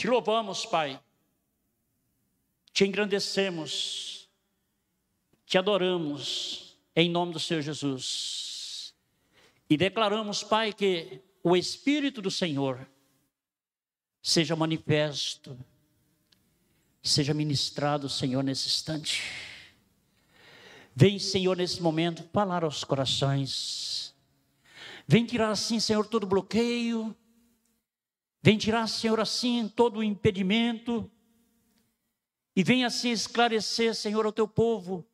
Te louvamos, Pai. Te engrandecemos. Te adoramos em nome do Senhor Jesus. E declaramos, Pai, que o Espírito do Senhor seja manifesto, seja ministrado, Senhor, nesse instante. Vem, Senhor, nesse momento, falar aos corações. Vem tirar assim, Senhor, todo bloqueio. Vem tirar, Senhor, assim, todo o impedimento. E vem assim esclarecer, Senhor, ao teu povo,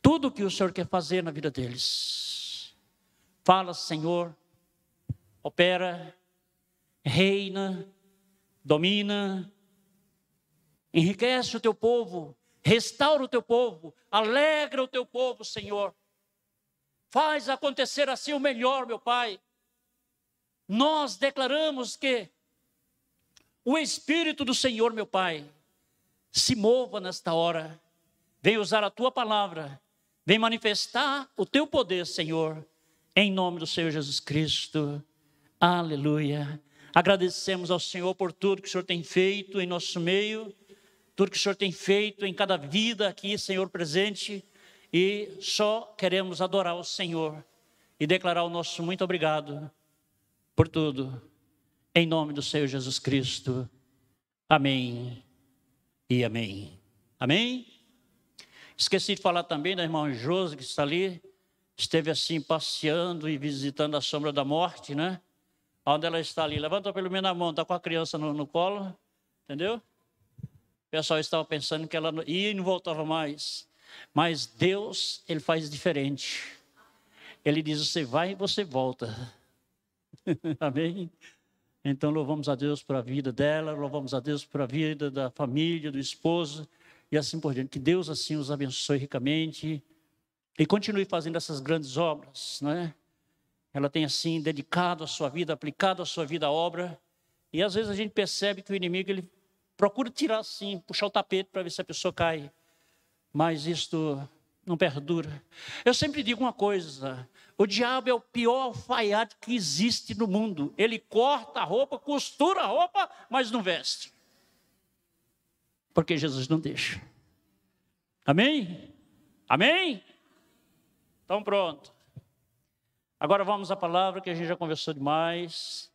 tudo o que o Senhor quer fazer na vida deles. Fala, Senhor, opera, reina, domina, enriquece o teu povo, restaura o teu povo, alegra o teu povo, Senhor. Faz acontecer assim o melhor, meu Pai. Nós declaramos que o Espírito do Senhor, meu Pai, se mova nesta hora. Vem usar a tua palavra, vem manifestar o teu poder, Senhor, em nome do Senhor Jesus Cristo. Aleluia. Agradecemos ao Senhor por tudo que o Senhor tem feito em nosso meio, tudo que o Senhor tem feito em cada vida aqui, Senhor, presente, e só queremos adorar o Senhor e declarar o nosso muito obrigado por tudo, em nome do Senhor Jesus Cristo. Amém e amém. Amém? Esqueci de falar também da irmã Josi, que está ali, esteve assim passeando e visitando a sombra da morte, né? Onde ela está ali, levanta pelo menos a mão, está com a criança no colo, entendeu? O pessoal estava pensando que ela ia e não voltava mais. Mas Deus, Ele faz diferente. Ele diz, você vai e você volta. Amém? Então louvamos a Deus por a vida dela, louvamos a Deus por a vida da família, do esposo, e assim por diante. Que Deus assim os abençoe ricamente e continue fazendo essas grandes obras, não é? Ela tem assim dedicado a sua vida, aplicado a sua vida à obra. E às vezes a gente percebe que o inimigo, ele procura tirar assim, puxar o tapete para ver se a pessoa cai. Mas isto não perdura. Eu sempre digo uma coisa, o diabo é o pior alfaiate que existe no mundo. Ele corta a roupa, costura a roupa, mas não veste. Porque Jesus não deixa. Amém? Amém? Então pronto. Agora vamos à palavra, que a gente já conversou demais.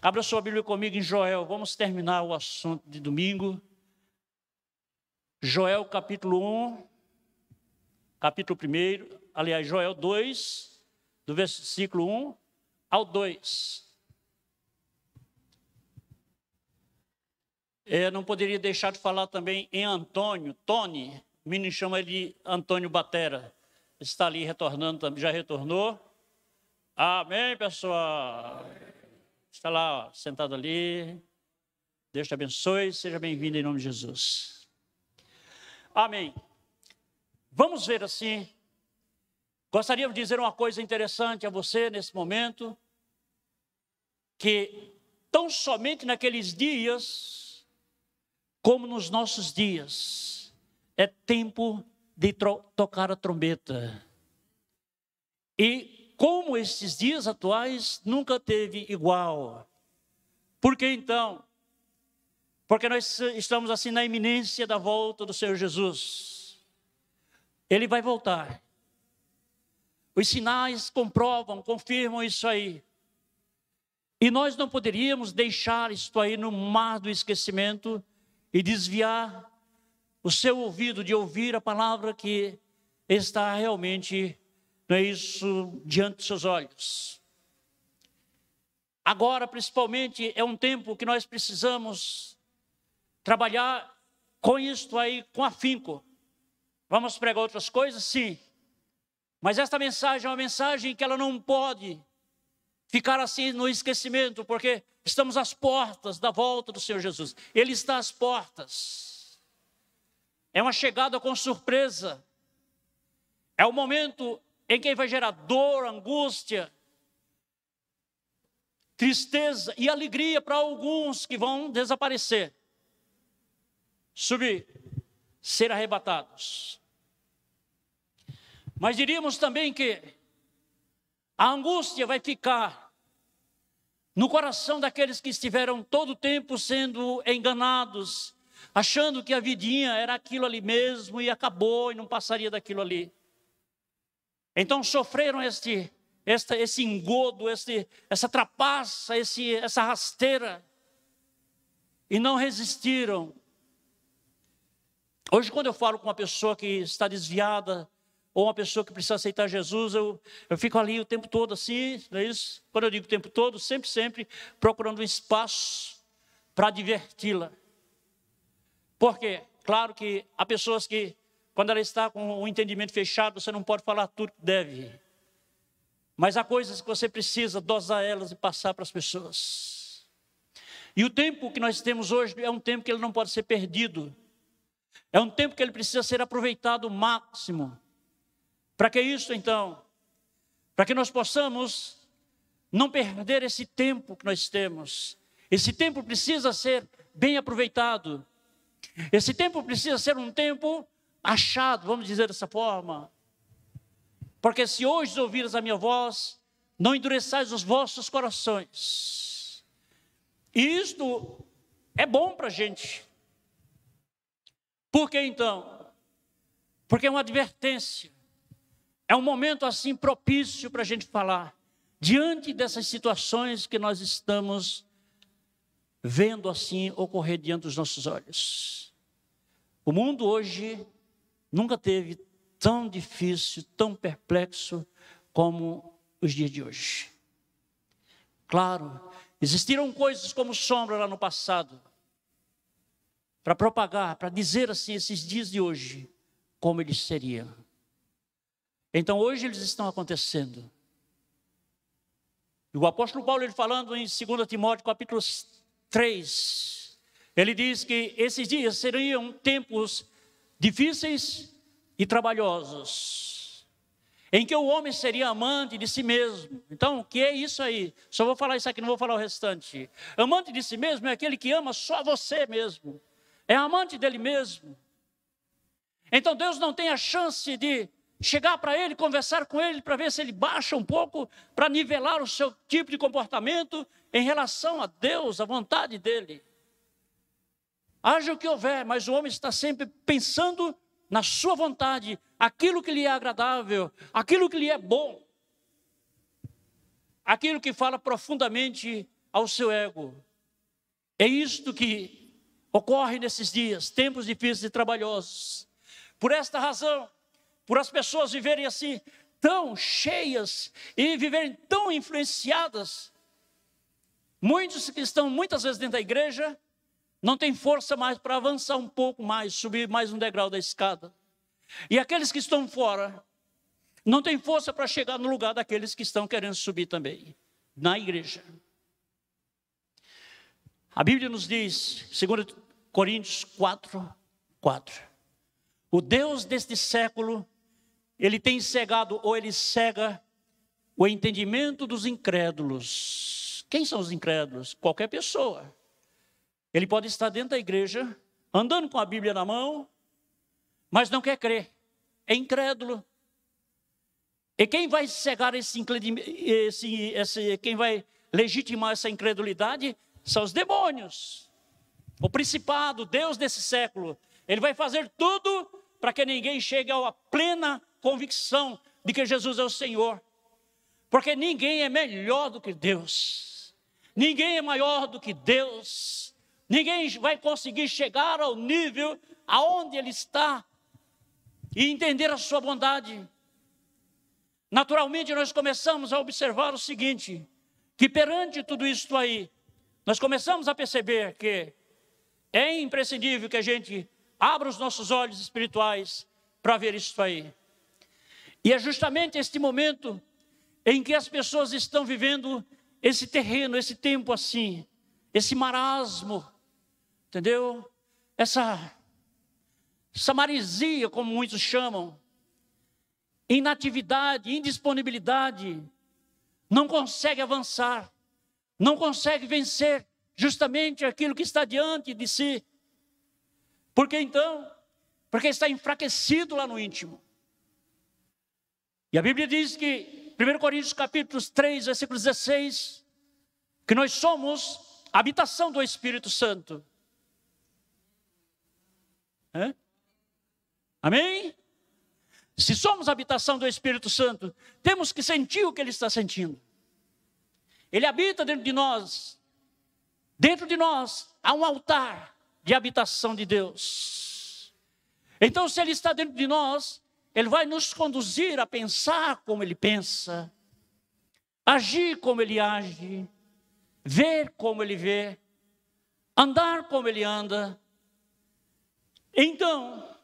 Abra sua Bíblia comigo em Joel. Vamos terminar o assunto de domingo. Joel capítulo 1, capítulo 1. Aliás, Joel 2, do versículo 1 ao 2. Não poderia deixar de falar também em Antônio, Tony. O menino chama ele de Antônio Batera. Está ali retornando, já retornou. Amém, pessoal. Está lá, ó, sentado ali. Deus te abençoe, seja bem-vindo em nome de Jesus. Amém. Vamos ver assim. Gostaria de dizer uma coisa interessante a você nesse momento. Que tão somente naqueles dias, como nos nossos dias, é tempo de tocar a trombeta. E como esses dias atuais nunca teve igual. Por que então? Porque nós estamos assim na iminência da volta do Senhor Jesus. Ele vai voltar. Os sinais comprovam, confirmam isso aí. E nós não poderíamos deixar isso aí no mar do esquecimento e desviar o seu ouvido de ouvir a palavra que está realmente, não é isso, diante dos seus olhos. Agora, principalmente, é um tempo que nós precisamos trabalhar com isto aí, com afinco. Vamos pregar outras coisas? Sim. Mas esta mensagem é uma mensagem que ela não pode ficar assim no esquecimento, porque estamos às portas da volta do Senhor Jesus. Ele está às portas. É uma chegada com surpresa. É o momento em que vai gerar dor, angústia, tristeza e alegria para alguns que vão desaparecer. Subir, ser arrebatados. Mas diríamos também que a angústia vai ficar no coração daqueles que estiveram todo o tempo sendo enganados, achando que a vidinha era aquilo ali mesmo e acabou e não passaria daquilo ali. Então sofreram esse engodo, essa trapaça, essa rasteira, e não resistiram. Hoje, quando eu falo com uma pessoa que está desviada, ou uma pessoa que precisa aceitar Jesus, eu fico ali o tempo todo assim, não é isso? Quando eu digo o tempo todo, sempre procurando um espaço para diverti-la. Por quê? Claro que há pessoas que, quando ela está com o entendimento fechado, você não pode falar tudo que deve. Mas há coisas que você precisa dosar elas e passar para as pessoas. E o tempo que nós temos hoje é um tempo que ele não pode ser perdido. É um tempo que ele precisa ser aproveitado ao máximo. Para que isso, então? Para que nós possamos não perder esse tempo que nós temos. Esse tempo precisa ser bem aproveitado. Esse tempo precisa ser um tempo achado, vamos dizer dessa forma. Porque se hoje ouvires a minha voz, não endureçais os vossos corações. E isto é bom para a gente. Por que então? Porque é uma advertência. É um momento assim propício para a gente falar. Diante dessas situações que nós estamos vendo assim ocorrer diante dos nossos olhos. O mundo hoje nunca teve tão difícil, tão perplexo como os dias de hoje. Claro, existiram coisas como sombra lá no passado, para propagar, para dizer assim, esses dias de hoje, como eles seriam. Então hoje eles estão acontecendo. E o apóstolo Paulo, ele falando em 2 Timóteo capítulo 3, ele diz que esses dias seriam tempos difíceis e trabalhosos, em que o homem seria amante de si mesmo. Então, o que é isso aí? Só vou falar isso aqui, não vou falar o restante. Amante de si mesmo é aquele que ama só você mesmo. É amante dele mesmo. Então Deus não tem a chance de chegar para ele, conversar com ele, para ver se ele baixa um pouco, para nivelar o seu tipo de comportamento em relação a Deus, a vontade dele. Haja o que houver, mas o homem está sempre pensando na sua vontade, aquilo que lhe é agradável, aquilo que lhe é bom, aquilo que fala profundamente ao seu ego. É isto que ocorre nesses dias, tempos difíceis e trabalhosos. Por esta razão, por as pessoas viverem assim, tão cheias e viverem tão influenciadas, muitos que estão muitas vezes dentro da igreja, não têm força mais para avançar um pouco mais, subir mais um degrau da escada. E aqueles que estão fora, não têm força para chegar no lugar daqueles que estão querendo subir também, na igreja. A Bíblia nos diz, 2 Coríntios 4:4, o Deus deste século, ele tem cegado, ou ele cega o entendimento dos incrédulos. Quem são os incrédulos? Qualquer pessoa. Ele pode estar dentro da igreja, andando com a Bíblia na mão, mas não quer crer. É incrédulo. E quem vai cegar quem vai legitimar essa incredulidade são os demônios. O principado, Deus desse século. Ele vai fazer tudo para que ninguém chegue à plena convicção de que Jesus é o Senhor. Porque ninguém é melhor do que Deus. Ninguém é maior do que Deus. Ninguém vai conseguir chegar ao nível aonde Ele está e entender a sua bondade. Naturalmente, nós começamos a observar o seguinte, que perante tudo isso aí, nós começamos a perceber que é imprescindível que a gente abra os nossos olhos espirituais para ver isso aí. E é justamente este momento em que as pessoas estão vivendo esse terreno, esse tempo assim, esse marasmo, entendeu? Essa maresia, como muitos chamam, inatividade, indisponibilidade, não consegue avançar, não consegue vencer justamente aquilo que está diante de si. Por que então? Porque está enfraquecido lá no íntimo. E a Bíblia diz que, 1 Coríntios capítulo 3, versículo 16, que nós somos a habitação do Espírito Santo. Amém? Se somos a habitação do Espírito Santo, temos que sentir o que Ele está sentindo. Ele habita dentro de nós. Dentro de nós há um altar de habitação de Deus. Então, se Ele está dentro de nós, Ele vai nos conduzir a pensar como Ele pensa, agir como Ele age, ver como Ele vê, andar como Ele anda. Então,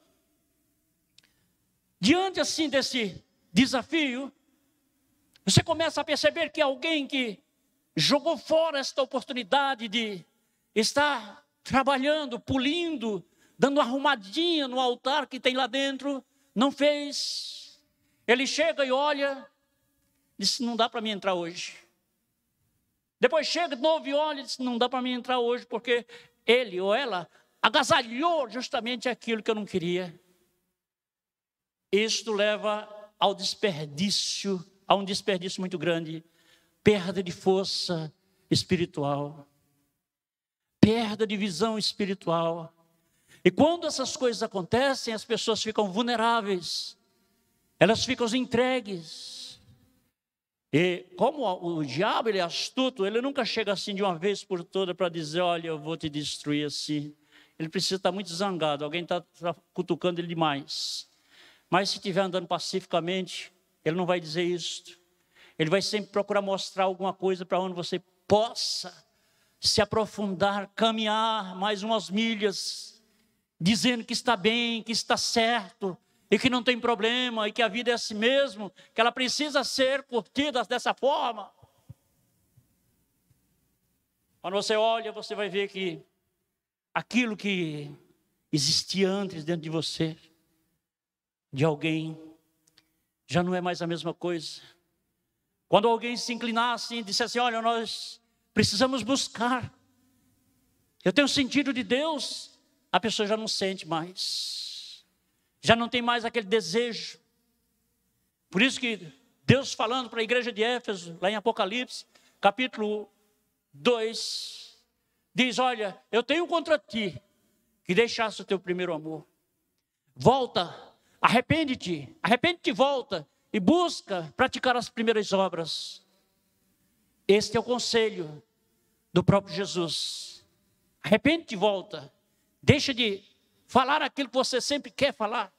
diante assim desse desafio, você começa a perceber que alguém que jogou fora esta oportunidade de estar trabalhando, pulindo, dando uma arrumadinha no altar que tem lá dentro, não fez. Ele chega e olha, diz: não dá para mim entrar hoje. Depois chega de novo e olha e diz: não dá para mim entrar hoje, porque ele ou ela agasalhou justamente aquilo que eu não queria. Isto leva ao desperdício, a um desperdício muito grande, perda de força espiritual, perda de visão espiritual. E quando essas coisas acontecem, as pessoas ficam vulneráveis, elas ficam entregues. E como o diabo, ele é astuto, ele nunca chega assim de uma vez por toda para dizer: olha, eu vou te destruir assim. Ele precisa estar muito zangado, alguém está cutucando ele demais. Mas se estiver andando pacificamente, ele não vai dizer isso. Ele vai sempre procurar mostrar alguma coisa para onde você possa se aprofundar, caminhar mais umas milhas, dizendo que está bem, que está certo, e que não tem problema, e que a vida é assim mesmo, que ela precisa ser curtida dessa forma. Quando você olha, você vai ver que aquilo que existia antes dentro de você, de alguém, já não é mais a mesma coisa. Quando alguém se inclinasse e dissesse: olha, nós precisamos buscar, eu tenho sentido de Deus, a pessoa já não sente mais, já não tem mais aquele desejo. Por isso que Deus, falando para a igreja de Éfeso, lá em Apocalipse, capítulo 2, diz: olha, eu tenho contra ti que deixaste o teu primeiro amor. Volta, arrepende-te, volta e busca praticar as primeiras obras. Este é o conselho do próprio Jesus. Arrepende-te e volta. Deixa de falar aquilo que você sempre quer falar,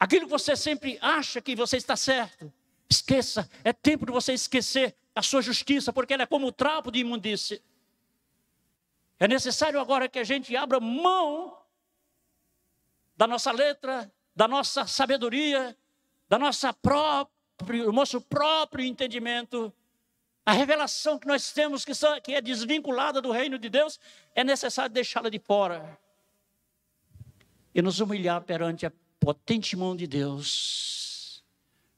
aquilo que você sempre acha que você está certo. Esqueça, é tempo de você esquecer a sua justiça, porque ela é como o trapo de imundície. É necessário agora que a gente abra mão da nossa letra, da nossa sabedoria, do nosso próprio entendimento. A revelação que nós temos, que é desvinculada do reino de Deus, é necessário deixá-la de fora e nos humilhar perante a potente mão de Deus,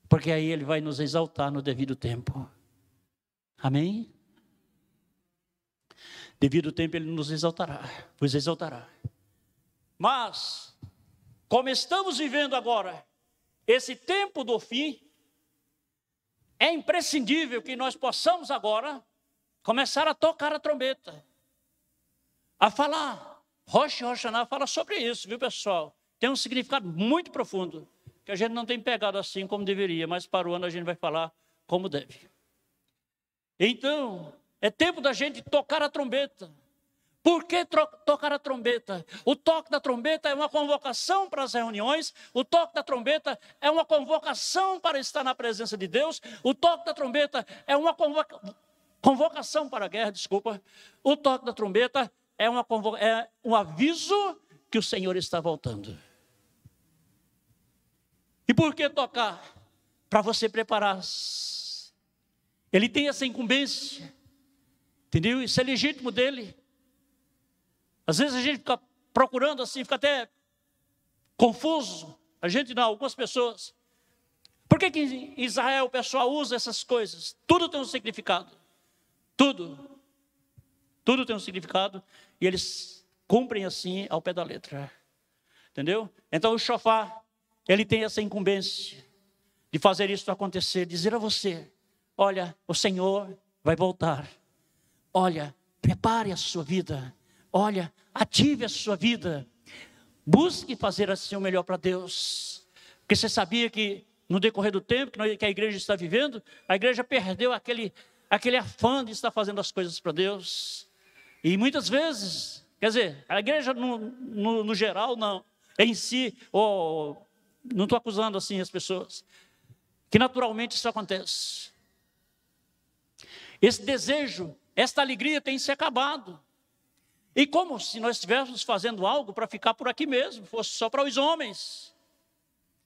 porque aí Ele vai nos exaltar no devido tempo. Amém? Devido tempo Ele nos exaltará, vos exaltará. Mas, como estamos vivendo agora esse tempo do fim, é imprescindível que nós possamos agora começar a tocar a trombeta, a falar. Rosh Hashanah fala sobre isso, viu, pessoal? Tem um significado muito profundo, que a gente não tem pegado assim como deveria, mas para o ano a gente vai falar como deve. Então, é tempo da gente tocar a trombeta. Por que tocar a trombeta? O toque da trombeta é uma convocação para as reuniões. O toque da trombeta é uma convocação para estar na presença de Deus. O toque da trombeta é uma convocação para a guerra, desculpa. O toque da trombeta é um aviso que o Senhor está voltando. E por que tocar? Para você preparar-se. Ele tem essa incumbência, entendeu? Isso é legítimo dele. Às vezes a gente fica procurando assim, fica até confuso. A gente não, algumas pessoas. Por que em Israel o pessoal usa essas coisas? Tudo tem um significado. Tudo. Tudo tem um significado. E eles cumprem assim ao pé da letra. Entendeu? Então o shofar, ele tem essa incumbência de fazer isso acontecer. Dizer a você: olha, o Senhor vai voltar. Olha, prepare a sua vida. Olha, ative a sua vida. Busque fazer assim o melhor para Deus. Porque você sabia que no decorrer do tempo que a igreja está vivendo, a igreja perdeu aquele afã de estar fazendo as coisas para Deus. E muitas vezes, quer dizer, a igreja no geral, não, em si, não estou acusando assim as pessoas, que naturalmente isso acontece. Esse desejo, esta alegria tem se acabado. E como se nós estivéssemos fazendo algo para ficar por aqui mesmo, fosse só para os homens.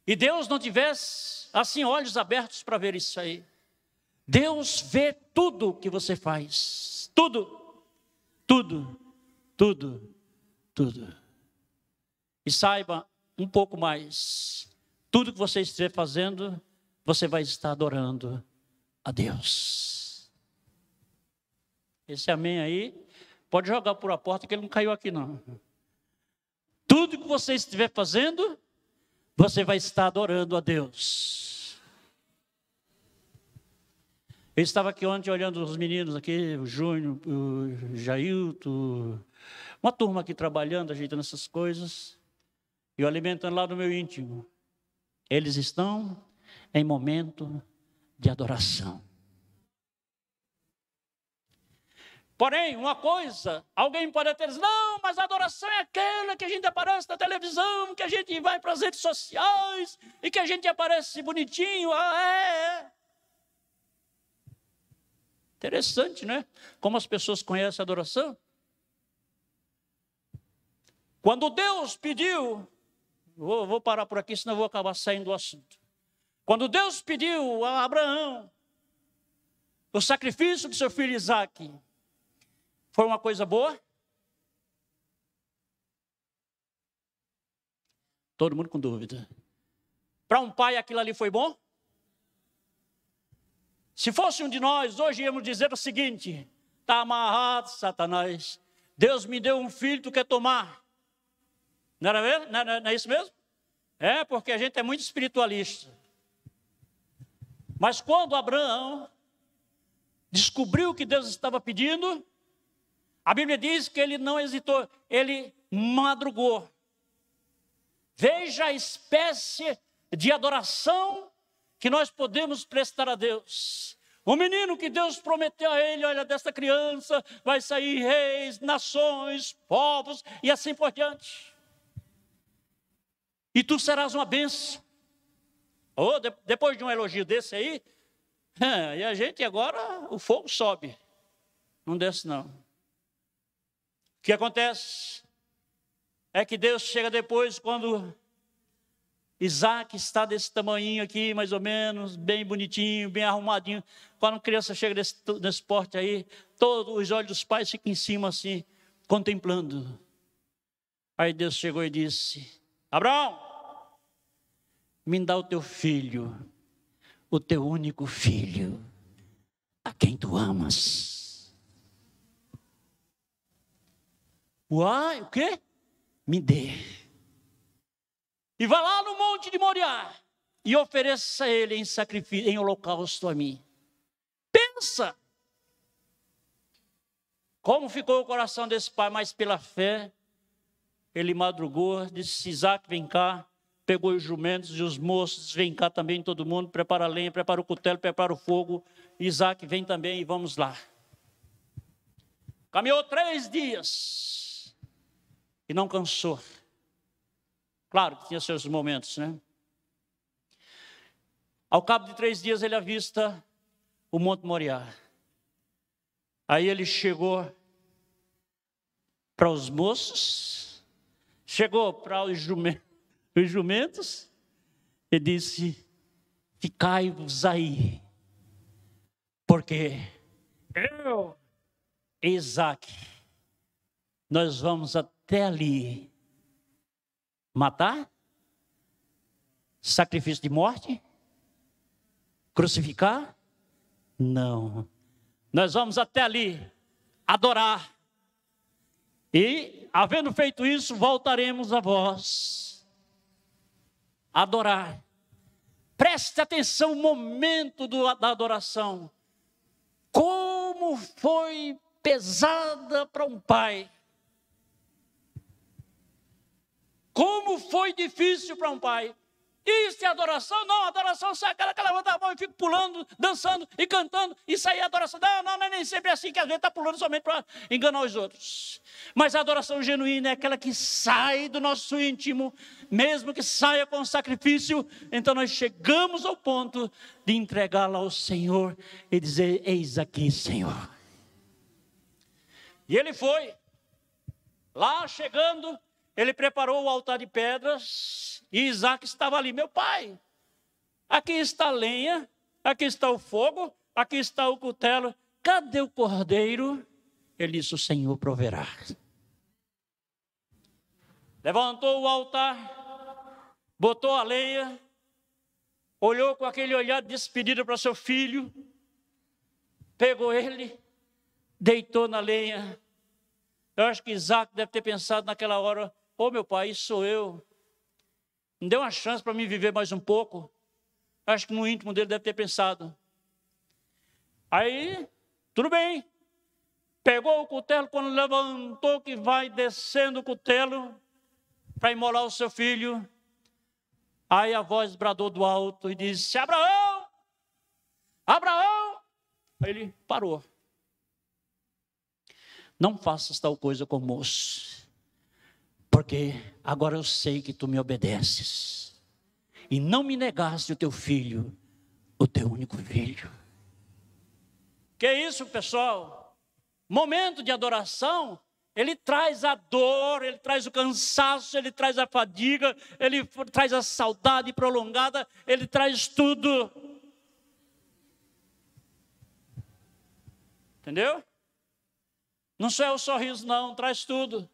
E Deus não tivesse, assim, olhos abertos para ver isso aí. Deus vê tudo que você faz. Tudo, tudo, tudo, tudo. E saiba um pouco mais. Tudo que você estiver fazendo, você vai estar adorando a Deus. Esse amém aí, pode jogar por a porta que ele não caiu aqui não. Tudo que você estiver fazendo, você vai estar adorando a Deus. Eu estava aqui ontem olhando os meninos aqui, o Júnior, o Jailton, uma turma aqui trabalhando, ajeitando essas coisas, e eu alimentando lá no meu íntimo. Eles estão em momento de adoração. Porém, uma coisa, alguém pode até dizer, não, mas a adoração é aquela que a gente aparece na televisão, que a gente vai para as redes sociais, e que a gente aparece bonitinho, Interessante, né? Como as pessoas conhecem a adoração. Quando Deus pediu, vou parar por aqui, senão vou acabar saindo do assunto. Quando Deus pediu a Abraão o sacrifício do seu filho Isaque, foi uma coisa boa? Todo mundo com dúvida. Para um pai aquilo ali foi bom? Se fosse um de nós, hoje íamos dizer o seguinte, está amarrado, Satanás. Deus me deu um filho, tu quer tomar. Não é isso mesmo? É, porque a gente é muito espiritualista. Mas quando Abraão descobriu o que Deus estava pedindo, a Bíblia diz que ele não hesitou, ele madrugou. Veja a espécie de adoração que nós podemos prestar a Deus. O menino que Deus prometeu a ele, olha, desta criança vai sair reis, nações, povos e assim por diante. E tu serás uma bênção. Depois de um elogio desse aí, e a gente agora, o fogo sobe. Não desce não. O que acontece é que Deus chega depois, quando Isaque está desse tamanhinho aqui, mais ou menos, bem bonitinho, bem arrumadinho. Quando a criança chega nesse porte aí, todos os olhos dos pais ficam em cima assim, contemplando. Aí Deus chegou e disse, Abraão, me dá o teu filho, o teu único filho, a quem tu amas. Uai, o quê? Me dê. E vá lá no monte de Moriá e ofereça ele em sacrifício, em holocausto a mim. Pensa! Como ficou o coração desse pai, mas pela fé, ele madrugou, disse, Isaque, vem cá, pegou os jumentos e os moços, vem cá também todo mundo, prepara a lenha, prepara o cutelo, prepara o fogo, Isaque vem também e vamos lá. Caminhou 3 dias e não cansou. Claro que tinha seus momentos, né? Ao cabo de 3 dias ele avista o Monte Moriá. Aí ele chegou para os moços, chegou para os jumentos e disse, ficai-vos aí, porque eu e Isaque, nós vamos até ali matar, sacrifício de morte, crucificar? Não. Nós vamos até ali adorar. E, havendo feito isso, voltaremos a vós. Adorar. Preste atenção no momento da adoração. Como foi pesada para um pai. Como foi difícil para um pai. Isso é adoração? Não, adoração sai aquela que levanta a mão e fica pulando, dançando e cantando. Isso aí é adoração. Não é nem sempre assim, que às vezes está pulando somente para enganar os outros. Mas a adoração genuína é aquela que sai do nosso íntimo, mesmo que saia com sacrifício. Então nós chegamos ao ponto de entregá-la ao Senhor e dizer: eis aqui, Senhor. E ele foi. Lá chegando, ele preparou o altar de pedras e Isaac estava ali. Meu pai, aqui está a lenha, aqui está o fogo, aqui está o cutelo. Cadê o cordeiro? Ele disse: o Senhor proverá. Levantou o altar, botou a lenha, olhou com aquele olhar de despedida para seu filho, pegou ele, deitou na lenha. Eu acho que Isaac deve ter pensado naquela hora: ô meu pai, isso sou eu. Me deu uma chance para mim viver mais um pouco. Acho que no íntimo dele deve ter pensado. Aí, tudo bem. Pegou o cutelo, quando levantou que vai descendo o cutelo para imolar o seu filho. Aí a voz bradou do alto e disse: Abraão! Abraão! Aí ele parou. Não faças tal coisa com o moço, porque agora eu sei que tu me obedeces e não me negaste o teu filho, o teu único filho. Que é isso, pessoal? Momento de adoração, ele traz a dor, ele traz o cansaço, ele traz a fadiga, ele traz a saudade prolongada, ele traz tudo. Entendeu? Não só é o sorriso, não, traz tudo.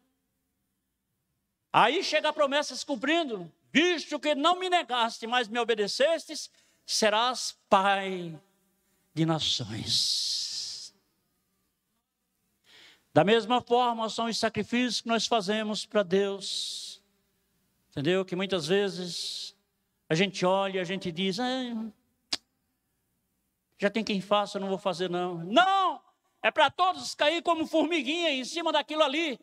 Aí chega a promessa se cumprindo: visto que não me negaste, mas me obedecestes, serás pai de nações. Da mesma forma, são os sacrifícios que nós fazemos para Deus. Entendeu? Que muitas vezes a gente olha e a gente diz: já tem quem faça, eu não vou fazer não. Não! É para todos cair como formiguinha em cima daquilo ali.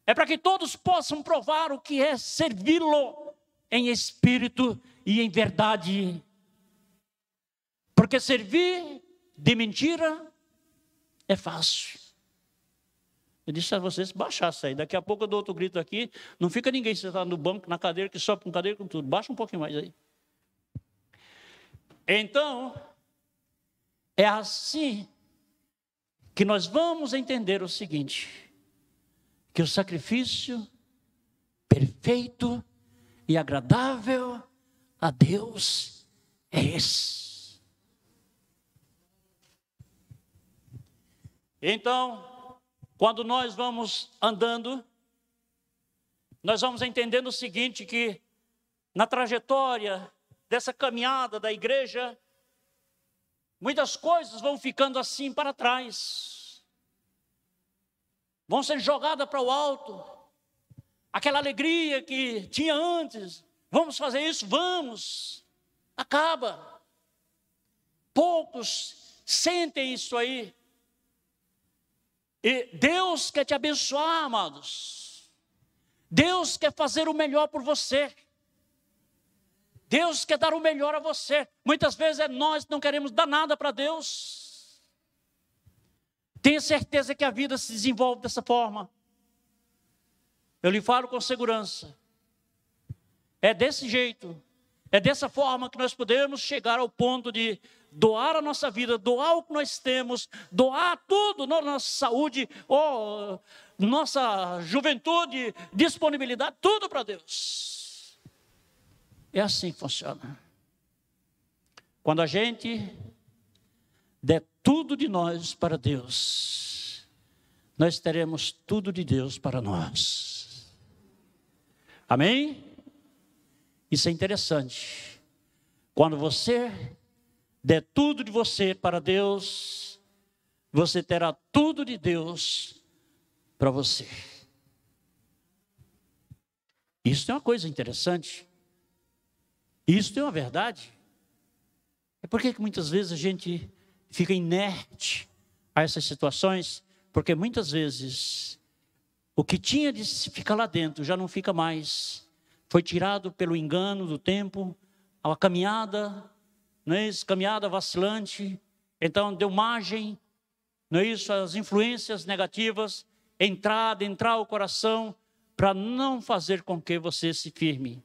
É para que todos possam provar o que é servi-lo em espírito e em verdade. Porque servir de mentira é fácil. Eu disse a vocês: baixar isso aí. Daqui a pouco eu dou outro grito aqui. Não fica ninguém sentado no banco, na cadeira, que sobe com cadeira, com tudo. Baixa um pouquinho mais aí. Então, é assim que nós vamos entender o seguinte: que o sacrifício perfeito e agradável a Deus é esse. Então, quando nós vamos andando, nós vamos entendendo o seguinte: que na trajetória dessa caminhada da igreja, muitas coisas vão ficando assim para trás, vão sendo jogadas para o alto. Aquela alegria que tinha antes, vamos fazer isso, vamos, acaba. Poucos sentem isso aí. E Deus quer te abençoar, amados. Deus quer fazer o melhor por você. Deus quer dar o melhor a você. Muitas vezes é nós que não queremos dar nada para Deus. Tenha certeza que a vida se desenvolve dessa forma. Eu lhe falo com segurança. É desse jeito, é dessa forma que nós podemos chegar ao ponto de doar a nossa vida, doar o que nós temos, doar tudo, nossa saúde, nossa juventude, disponibilidade, tudo para Deus. É assim que funciona. Quando a gente der tudo de nós para Deus, nós teremos tudo de Deus para nós. Amém? Isso é interessante. Quando você der tudo de você para Deus, você terá tudo de Deus para você. Isso é uma coisa interessante. Isso é uma verdade. É porque muitas vezes a gente fica inerte a essas situações, porque muitas vezes o que tinha de ficar lá dentro já não fica mais. Foi tirado pelo engano do tempo, a caminhada, não é isso? Caminhada vacilante. Então deu margem, não é isso? As influências negativas entrar o coração para não fazer com que você se firme.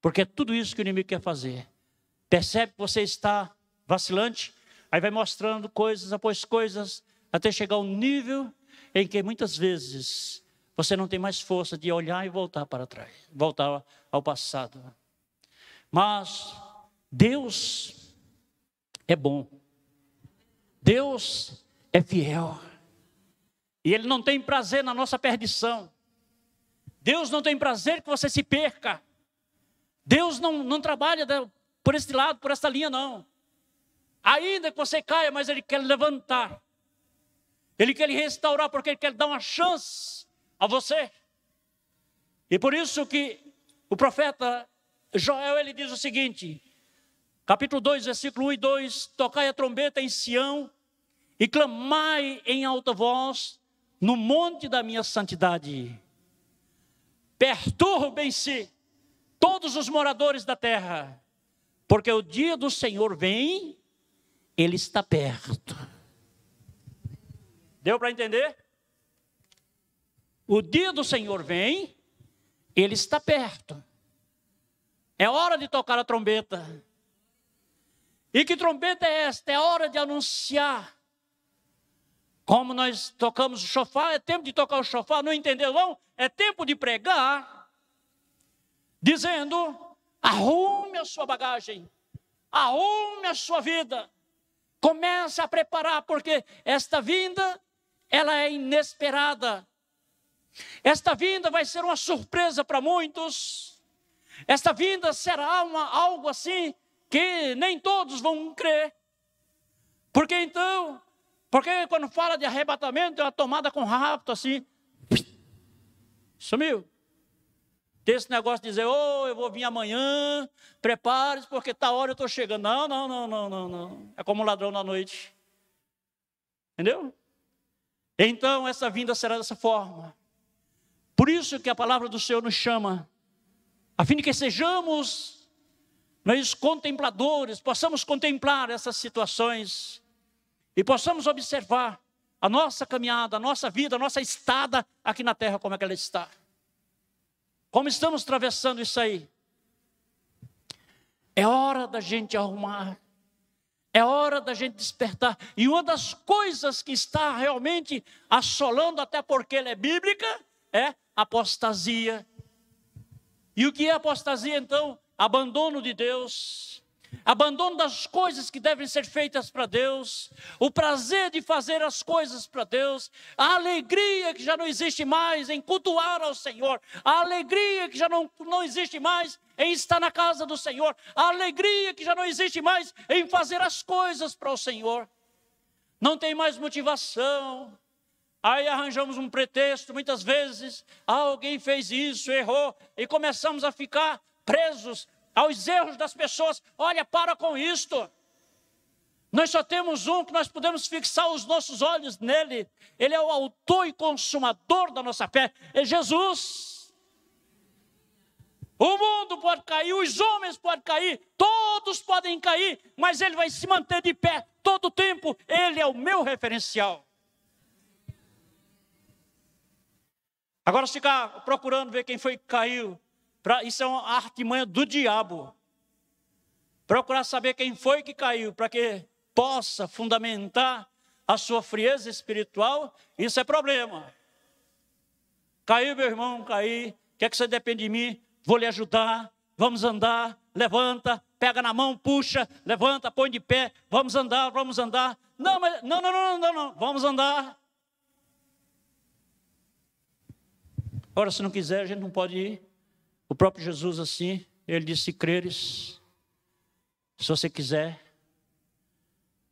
Porque é tudo isso que o inimigo quer fazer. Percebe que você está vacilante, aí vai mostrando coisas após coisas, até chegar ao nível em que muitas vezes você não tem mais força de olhar e voltar para trás, voltar ao passado. Mas Deus é bom. Deus é fiel. E Ele não tem prazer na nossa perdição. Deus não tem prazer que você se perca. Deus não trabalha por este lado, por esta linha, não. Ainda que você caia, mas Ele quer levantar. Ele quer lhe restaurar, porque Ele quer dar uma chance a você. E por isso que o profeta Joel, ele diz o seguinte, capítulo 2, versículo 1 e 2, tocai a trombeta em Sião e clamai em alta voz no monte da minha santidade. Perturbem-se todos os moradores da terra, porque o dia do Senhor vem, Ele está perto. Deu para entender? O dia do Senhor vem, Ele está perto. É hora de tocar a trombeta. E que trombeta é esta? É hora de anunciar. Como nós tocamos o chofar, é tempo de tocar o chofar, não entendeu não? É tempo de pregar, dizendo, arrume a sua bagagem, arrume a sua vida, comece a preparar, porque esta vinda, ela é inesperada. Esta vinda vai ser uma surpresa para muitos. Esta vinda será algo assim que nem todos vão crer. Porque quando fala de arrebatamento, é uma tomada com rapto assim. Sumiu. Tem esse negócio de dizer, eu vou vir amanhã, prepare-se, porque tá hora eu estou chegando. Não. É como um ladrão na noite. Entendeu? Então essa vinda será dessa forma. Por isso que a palavra do Senhor nos chama, a fim de que sejamos nós contempladores, possamos contemplar essas situações e possamos observar a nossa caminhada, a nossa vida, a nossa estada aqui na terra, como é que ela está. Como estamos atravessando isso aí? É hora da gente arrumar. É hora da gente despertar. E uma das coisas que está realmente assolando, até porque ela é bíblica, é apostasia. E o que é apostasia então? Abandono de Deus, abandono das coisas que devem ser feitas para Deus, o prazer de fazer as coisas para Deus, a alegria que já não existe mais em cultuar ao Senhor, a alegria que já não existe mais em estar na casa do Senhor, a alegria que já não existe mais em fazer as coisas para o Senhor. Não tem mais motivação. Aí arranjamos um pretexto, muitas vezes, alguém fez isso, errou, e começamos a ficar presos aos erros das pessoas. Olha, para com isto. Nós só temos um que nós podemos fixar os nossos olhos nele. Ele é o autor e consumador da nossa fé, é Jesus. O mundo pode cair, os homens podem cair, todos podem cair, mas ele vai se manter de pé todo o tempo. Ele é o meu referencial. Agora, se ficar procurando ver quem foi que caiu, isso é uma artimanha do diabo. Procurar saber quem foi que caiu, para que possa fundamentar a sua frieza espiritual, isso é problema. Caiu, meu irmão, caí, quer que você depende de mim? Vou lhe ajudar, vamos andar, levanta, pega na mão, puxa, levanta, põe de pé, vamos andar. Não, vamos andar. Ora, se não quiser, a gente não pode ir. O próprio Jesus assim, ele disse, se creres, se você quiser,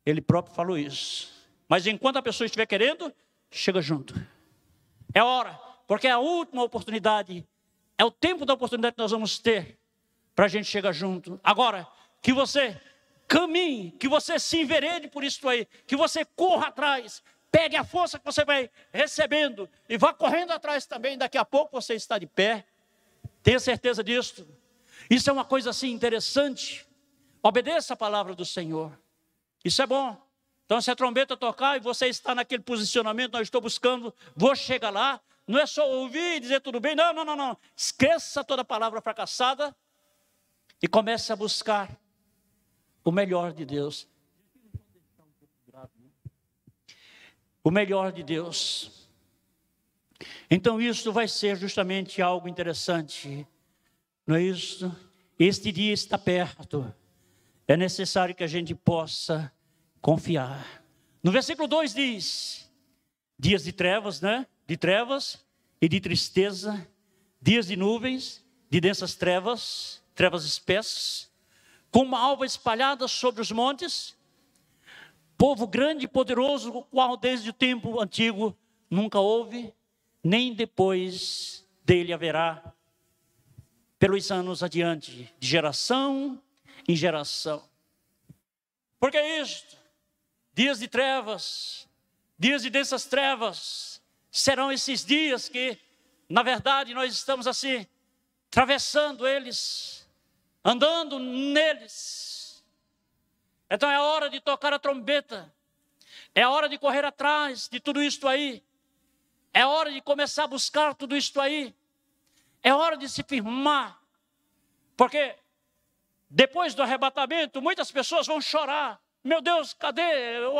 ele próprio falou isso. Mas enquanto a pessoa estiver querendo, chega junto. É hora, porque é a última oportunidade, é o tempo da oportunidade que nós vamos ter para a gente chegar junto. Agora, que você caminhe, que você se enverede por isso aí, que você corra atrás, pegue a força que você vai recebendo e vá correndo atrás também. Daqui a pouco você está de pé, tenha certeza disso. Isso é uma coisa assim interessante. Obedeça a palavra do Senhor, isso é bom. Então se a trombeta tocar e você está naquele posicionamento, não estou buscando, vou chegar lá, não é só ouvir e dizer tudo bem, não. Esqueça toda palavra fracassada e comece a buscar o melhor de Deus. O melhor de Deus. Então isso vai ser justamente algo interessante, não é isso? Este dia está perto, é necessário que a gente possa confiar. No versículo 2 diz, dias de trevas, né? De trevas e de tristeza, dias de nuvens, de densas trevas, trevas espessas, com uma alva espalhada sobre os montes, povo grande e poderoso, o qual desde o tempo antigo nunca houve, nem depois dele haverá, pelos anos adiante, de geração em geração. Porque é isto, dias de trevas, dias de densas trevas, serão esses dias que, na verdade, nós estamos assim, atravessando eles, andando neles. Então é hora de tocar a trombeta, é hora de correr atrás de tudo isto aí, é hora de começar a buscar tudo isto aí, é hora de se firmar, porque depois do arrebatamento, muitas pessoas vão chorar. Meu Deus, cadê?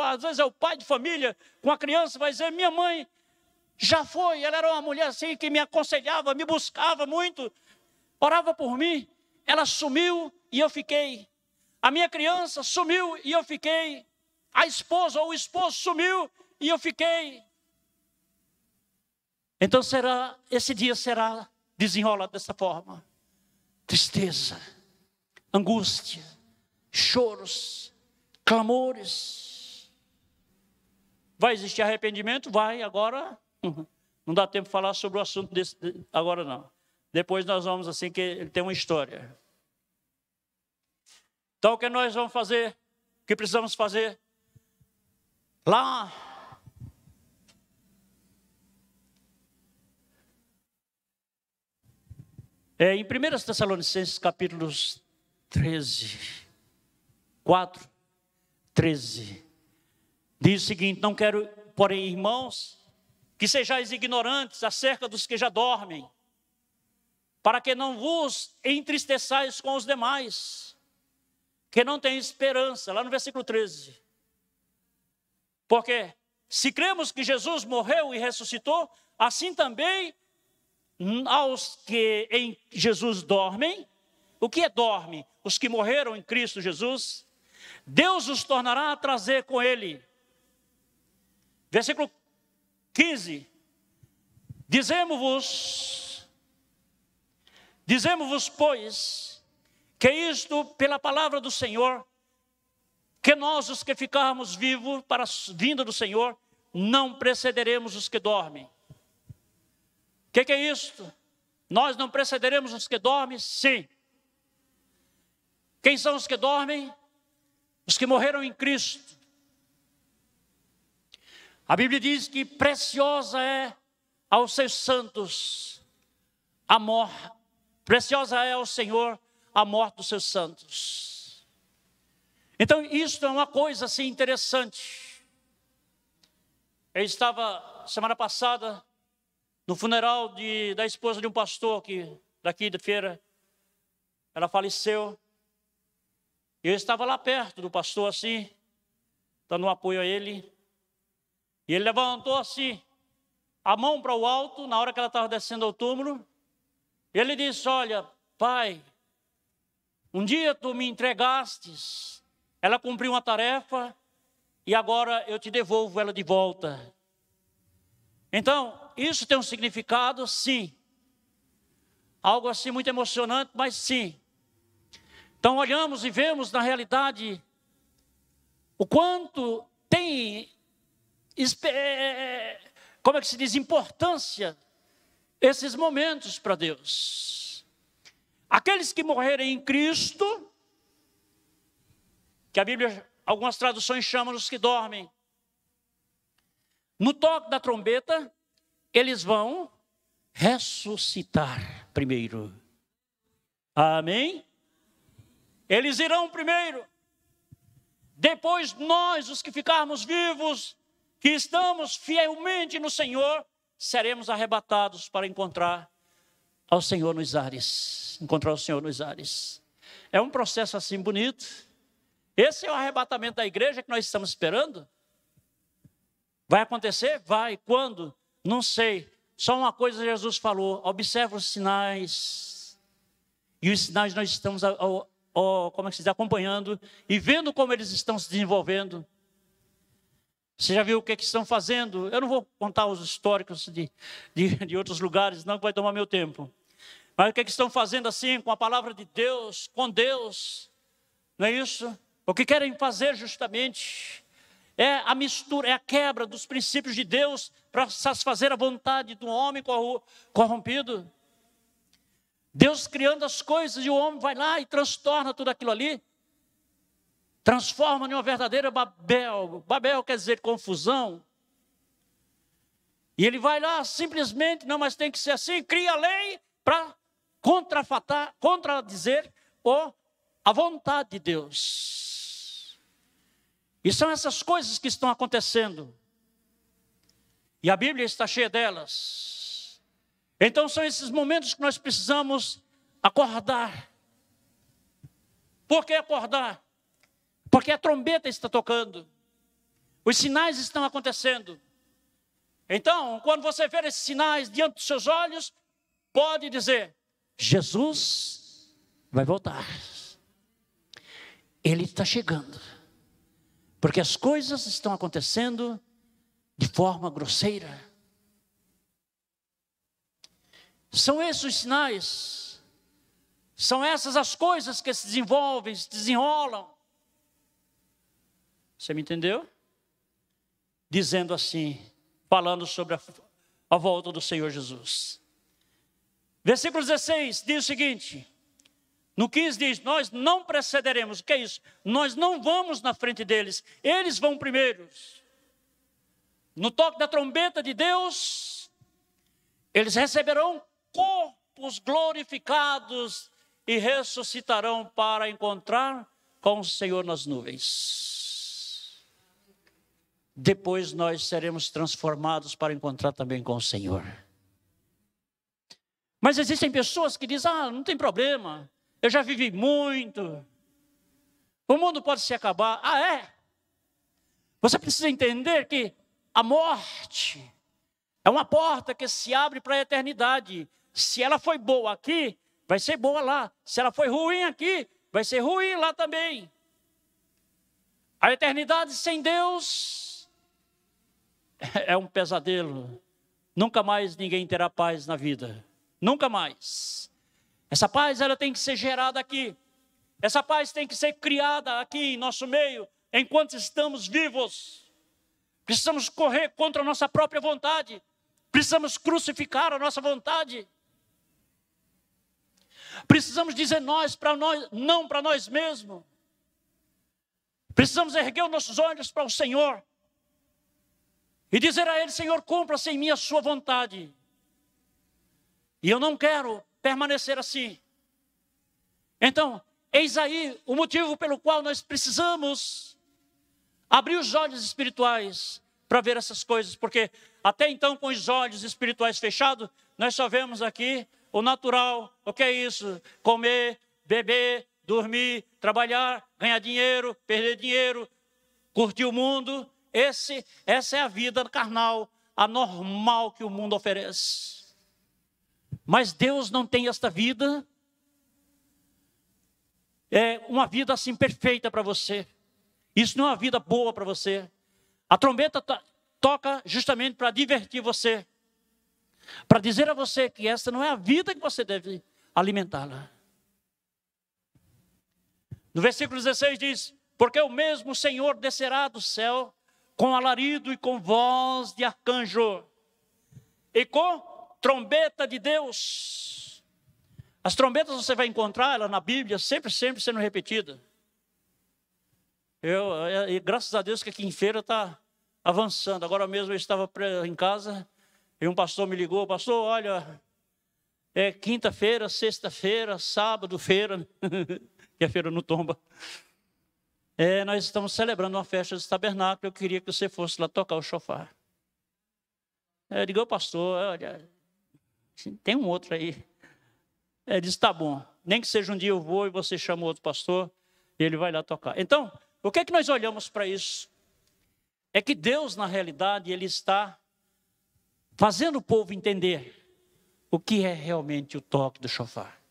Às vezes é o pai de família com a criança, vai dizer, minha mãe já foi, ela era uma mulher assim que me aconselhava, me buscava muito, orava por mim, ela sumiu e eu fiquei. A minha criança sumiu e eu fiquei. A esposa ou o esposo sumiu e eu fiquei. Então esse dia será desenrolado dessa forma. Tristeza, angústia, choros, clamores. Vai existir arrependimento? Vai, agora não dá tempo de falar sobre o assunto desse, agora não. Depois nós vamos assim, que ele tem uma história. Então o que nós vamos fazer? O que precisamos fazer? Lá em 1 Tessalonicenses capítulos 4, 13, diz o seguinte: não quero, porém, irmãos, que sejais ignorantes acerca dos que já dormem, para que não vos entristeçais com os demais, que não têm esperança, lá no versículo 13. Porque se cremos que Jesus morreu e ressuscitou, assim também aos que em Jesus dormem. O que é dorme? Os que morreram em Cristo Jesus, Deus os tornará a trazer com ele. Versículo 15. Dizemos-vos, pois, que isto pela palavra do Senhor, que nós os que ficarmos vivos para a vinda do Senhor, não precederemos os que dormem. O que é isto? Nós não precederemos os que dormem? Sim. Quem são os que dormem? Os que morreram em Cristo. A Bíblia diz que preciosa é aos seus santos a morte, preciosa é ao Senhor a morte dos seus santos. Então isso é uma coisa assim interessante. Eu estava semana passada no funeral da esposa de um pastor daqui de Feira. Ela faleceu. Eu estava lá perto do pastor assim, dando um apoio a ele. E ele levantou assim, a mão para o alto, na hora que ela estava descendo ao túmulo. Ele disse: olha, pai, um dia tu me entregastes, ela cumpriu uma tarefa e agora eu te devolvo ela de volta. Então, isso tem um significado, sim. Algo assim muito emocionante, mas sim. Então olhamos e vemos na realidade o quanto tem, como é que se diz, importância esses momentos para Deus. Aqueles que morrerem em Cristo, que que a Bíblia, algumas traduções chamam os que dormem. No toque da trombeta, eles vão ressuscitar primeiro. Amém? Eles irão primeiro. Depois nós, os que ficarmos vivos, que estamos fielmente no Senhor, seremos arrebatados para encontrar ao Senhor nos ares. Encontrar o Senhor nos ares. É um processo assim bonito. Esse é o arrebatamento da igreja que nós estamos esperando. Vai acontecer? Vai. Quando? Não sei. Só uma coisa Jesus falou: observa os sinais. E os sinais nós estamos como é que se diz, acompanhando e vendo como eles estão se desenvolvendo. Você já viu o que estão fazendo? Eu não vou contar os históricos de outros lugares, não, que vai tomar meu tempo. Mas o que estão fazendo assim com a palavra de Deus, com Deus, não é isso? O que querem fazer justamente é a mistura, é a quebra dos princípios de Deus para satisfazer a vontade do homem corrompido. Deus criando as coisas e o homem vai lá e transtorna tudo aquilo ali. Transforma em uma verdadeira Babel. Babel quer dizer confusão. E ele vai lá simplesmente, não, mas tem que ser assim, cria a lei para contradizer a vontade de Deus. E são essas coisas que estão acontecendo. E a Bíblia está cheia delas. Então são esses momentos que nós precisamos acordar. Por que acordar? Porque a trombeta está tocando. Os sinais estão acontecendo. Então, quando você ver esses sinais diante dos seus olhos, pode dizer: Jesus vai voltar. Ele está chegando. Porque as coisas estão acontecendo de forma grosseira. São esses os sinais. São essas as coisas que se desenvolvem, se desenrolam. Você me entendeu? Dizendo assim, falando sobre a volta do Senhor Jesus. Versículo 16 diz o seguinte. No 15 diz: nós não precederemos. O que é isso? Nós não vamos na frente deles. Eles vão primeiros. No toque da trombeta de Deus, eles receberão corpos glorificados e ressuscitarão para encontrar com o Senhor nas nuvens. Depois nós seremos transformados para encontrar também com o Senhor. Mas existem pessoas que dizem: não tem problema, eu já vivi muito, o mundo pode se acabar. É? Você precisa entender que a morte é uma porta que se abre para a eternidade. Se ela foi boa aqui, vai ser boa lá. Se ela foi ruim aqui, vai ser ruim lá também. A eternidade sem Deus é um pesadelo. Nunca mais ninguém terá paz na vida. Nunca mais. Essa paz, ela tem que ser gerada aqui. Essa paz tem que ser criada aqui em nosso meio, enquanto estamos vivos. Precisamos correr contra a nossa própria vontade. Precisamos crucificar a nossa vontade. Precisamos dizer não para nós mesmos. Precisamos erguer os nossos olhos para o Senhor. E dizer a Ele: Senhor, cumpra-se em mim a sua vontade. E eu não quero permanecer assim. Então, eis aí o motivo pelo qual nós precisamos abrir os olhos espirituais para ver essas coisas. Porque até então, com os olhos espirituais fechados, nós só vemos aqui o natural. O que é isso? Comer, beber, dormir, trabalhar, ganhar dinheiro, perder dinheiro, curtir o mundo. Essa é a vida carnal, a normal que o mundo oferece. Mas Deus não tem esta vida. É uma vida assim perfeita para você. Isso não é uma vida boa para você. A trombeta toca justamente para divertir você. Para dizer a você que essa não é a vida que você deve alimentá-la. No versículo 16 diz: porque o mesmo Senhor descerá do céu com alarido e com voz de arcanjo e com trombeta de Deus. As trombetas você vai encontrar ela na Bíblia, sempre sendo repetida. E graças a Deus que aqui em Feira está avançando. Agora mesmo eu estava em casa e um pastor me ligou: pastor, olha, é quinta-feira, sexta-feira, sábado, feira, que a feira não tomba. Nós estamos celebrando uma festa de tabernáculo, eu queria que você fosse lá tocar o shofar. Eu digo: pastor, olha, tem um outro aí. Ele disse: tá bom, nem que seja um dia eu vou e você chama outro pastor e ele vai lá tocar. Então, o que é que nós olhamos para isso? É que Deus, na realidade, Ele está fazendo o povo entender o que é realmente o toque do shofar.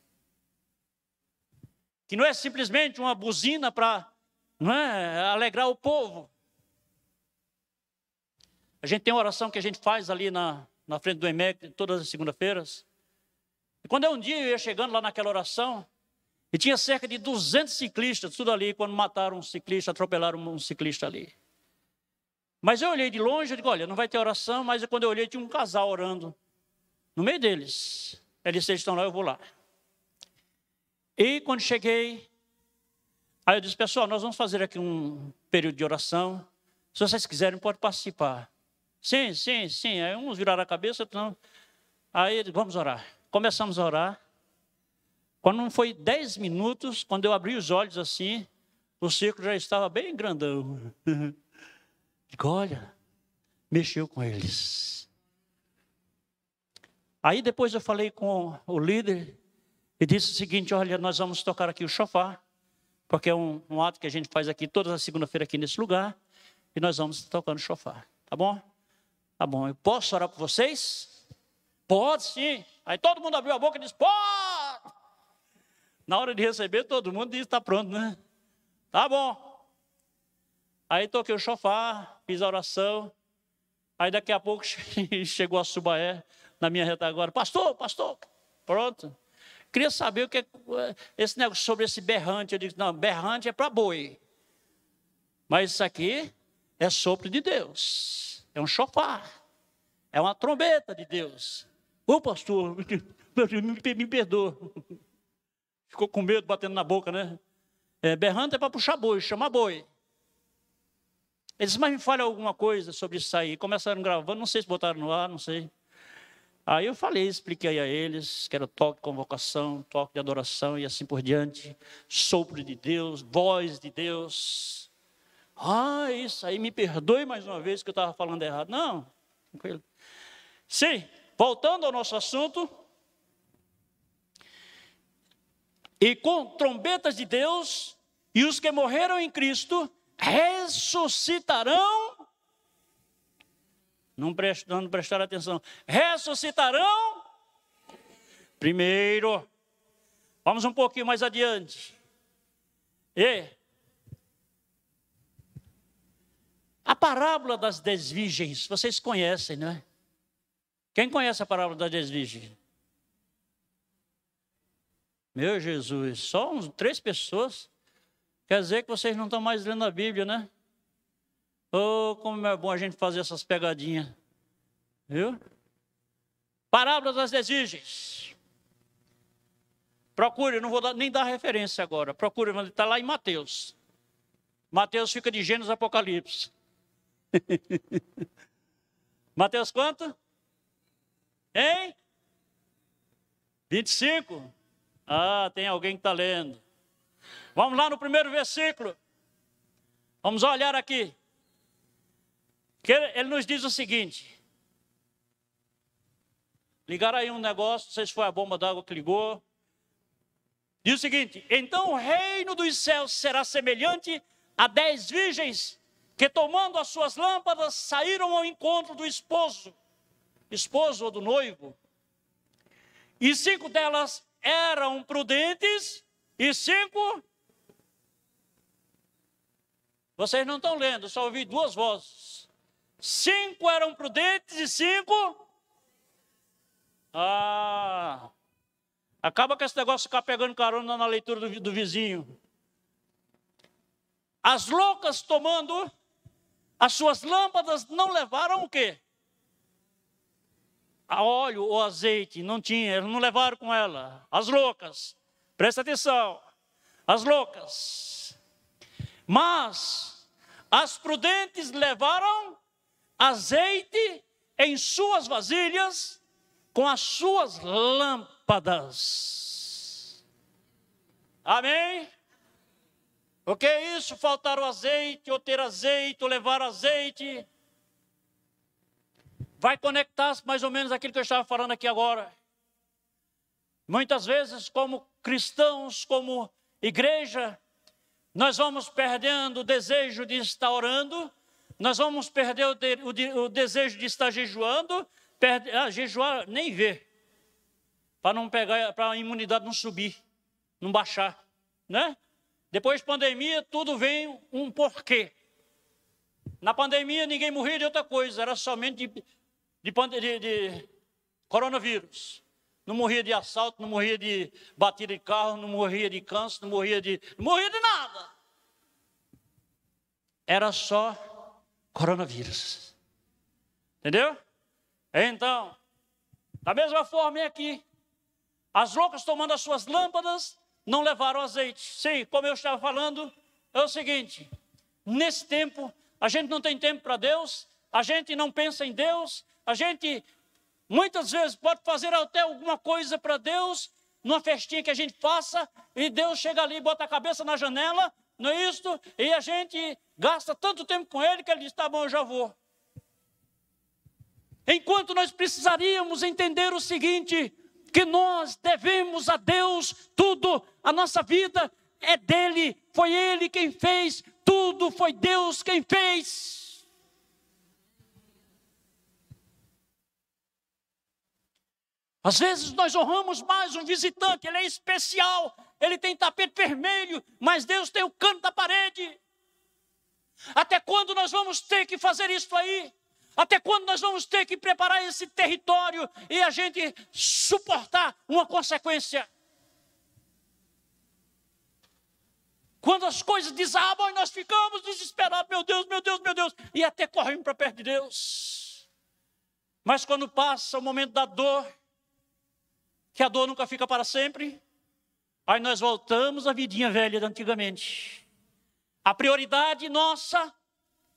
Que não é simplesmente uma buzina para alegrar o povo. A gente tem uma oração que a gente faz ali na frente do EMEC, todas as segundas-feiras. E quando um dia eu ia chegando lá naquela oração, e tinha cerca de 200 ciclistas, tudo ali, quando mataram um ciclista, atropelaram um ciclista ali. Mas eu olhei de longe e digo: olha, não vai ter oração, mas quando eu olhei tinha um casal orando no meio deles. Eles estão lá, eu vou lá. E quando cheguei, aí eu disse: pessoal, nós vamos fazer aqui um período de oração. Se vocês quiserem, pode participar. Sim. Aí uns viraram a cabeça, outros não. Aí vamos orar. Começamos a orar. Quando não foi 10 minutos, quando eu abri os olhos assim, o círculo já estava bem grandão. Digo: olha, mexeu com eles. Aí depois eu falei com o líder e disse o seguinte: olha, nós vamos tocar aqui o shofar, porque é um ato que a gente faz aqui toda a segunda-feira aqui nesse lugar, e nós vamos tocando shofar, tá bom? Tá bom, eu posso orar por vocês? Pode sim. Aí todo mundo abriu a boca e disse: pode! Na hora de receber, todo mundo disse: está pronto, né? Tá bom. Aí toquei o shofar, fiz a oração. Aí daqui a pouco chegou a Subaé na minha retaguarda: pastor, pronto. Queria saber o que é esse negócio sobre esse berrante. Eu disse: não, berrante é para boi. Mas isso aqui é sopro de Deus. É um shofar. É uma trombeta de Deus. Ô pastor, me perdoa. Ficou com medo, batendo na boca, né? Berrante é para puxar boi, chamar boi. Eles: mas me fale alguma coisa sobre isso aí. Começaram gravando, não sei se botaram no ar, não sei. Aí eu expliquei a eles que era toque de convocação, toque de adoração e assim por diante. Sopro de Deus, voz de Deus. Isso aí, me perdoe mais uma vez que eu estava falando errado. Não, tranquilo. Sim, voltando ao nosso assunto. E com trombetas de Deus, e os que morreram em Cristo ressuscitarão. Não prestaram atenção. Ressuscitarão primeiro. Vamos um pouquinho mais adiante. A parábola das 10 virgens, vocês conhecem, não é? Quem conhece a parábola das 10 virgens? Meu Jesus, só 3 pessoas. Quer dizer que vocês não estão mais lendo a Bíblia, né? Como é bom a gente fazer essas pegadinhas. Viu? Parábola das 10 virgens. Procure, não vou nem dar referência agora. Procure, mas está lá em Mateus. Mateus fica de Gênesis a Apocalipse. Mateus quanto? Hein? 25? Tem alguém que está lendo. Vamos lá no primeiro versículo. Vamos olhar aqui. Que ele nos diz o seguinte. Ligaram aí um negócio, não sei se foi a bomba d'água que ligou. Diz o seguinte: então o reino dos céus será semelhante a 10 virgens que, tomando as suas lâmpadas, saíram ao encontro do esposo ou do noivo. E 5 delas eram prudentes e 5... Vocês não estão lendo, só ouvi 2 vozes. 5 eram prudentes e 5... Acaba com esse negócio de ficar pegando carona na leitura do vizinho. As loucas, tomando as suas lâmpadas, não levaram o quê? A óleo ou azeite, não tinha, eles não levaram com ela. As loucas, presta atenção, as loucas. Mas as prudentes levaram azeite em suas vasilhas com as suas lâmpadas. Amém? O que é isso? Faltar o azeite, ou ter azeite, ou levar azeite. Vai conectar mais ou menos aquilo que eu estava falando aqui agora. Muitas vezes, como cristãos, como igreja, nós vamos perdendo o desejo de estar orando, nós vamos perder o desejo de estar jejuando, jejuar nem ver, para não pegar, para a imunidade não subir, não baixar, né? Depois de pandemia, tudo vem um porquê. Na pandemia, ninguém morria de outra coisa, era somente de coronavírus. Não morria de assalto, não morria de batida de carro, não morria de câncer, não morria de nada. Era só coronavírus. Entendeu? Então, da mesma forma é aqui. As loucas tomando as suas lâmpadas, não levaram azeite. Sim, como eu estava falando, é o seguinte. Nesse tempo, a gente não tem tempo para Deus, a gente não pensa em Deus, a gente muitas vezes pode fazer até alguma coisa para Deus, numa festinha que a gente faça, e Deus chega ali e bota a cabeça na janela, não é isso? E a gente gasta tanto tempo com Ele que Ele diz, tá bom, eu já vou. Enquanto nós precisaríamos entender o seguinte, que nós devemos a Deus tudo, a nossa vida é dEle, foi Ele quem fez, tudo foi Deus quem fez. Às vezes nós honramos mais um visitante, ele é especial, ele tem tapete vermelho, mas Deus tem o canto da parede. Até quando nós vamos ter que fazer isso aí? Até quando nós vamos ter que preparar esse território e a gente suportar uma consequência? Quando as coisas desabam e nós ficamos desesperados, meu Deus, meu Deus, meu Deus, e até corremos para perto de Deus. Mas quando passa o momento da dor, que a dor nunca fica para sempre, aí nós voltamos à vidinha velha de antigamente. A prioridade nossa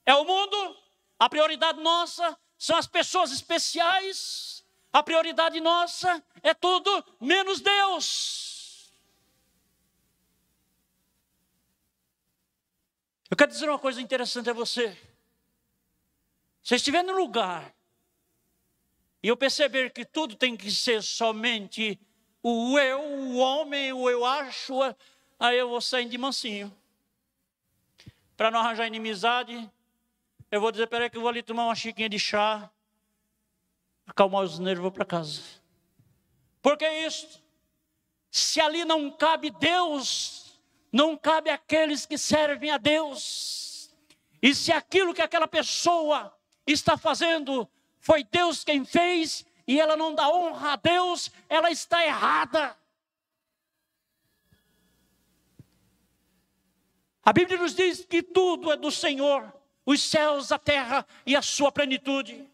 é o mundo, a prioridade nossa são as pessoas especiais, a prioridade nossa é tudo menos Deus. Eu quero dizer uma coisa interessante a você. Se estiver no lugar e eu perceber que tudo tem que ser somente o eu, o homem, o eu acho, aí eu vou sair de mansinho. Para não arranjar inimizade, eu vou dizer, peraí que eu vou ali tomar uma xícara de chá, acalmar os nervos e vou para casa. Por que isso? Se ali não cabe Deus, não cabe aqueles que servem a Deus. E se aquilo que aquela pessoa está fazendo foi Deus quem fez, e ela não dá honra a Deus, ela está errada. A Bíblia nos diz que tudo é do Senhor, os céus, a terra e a sua plenitude.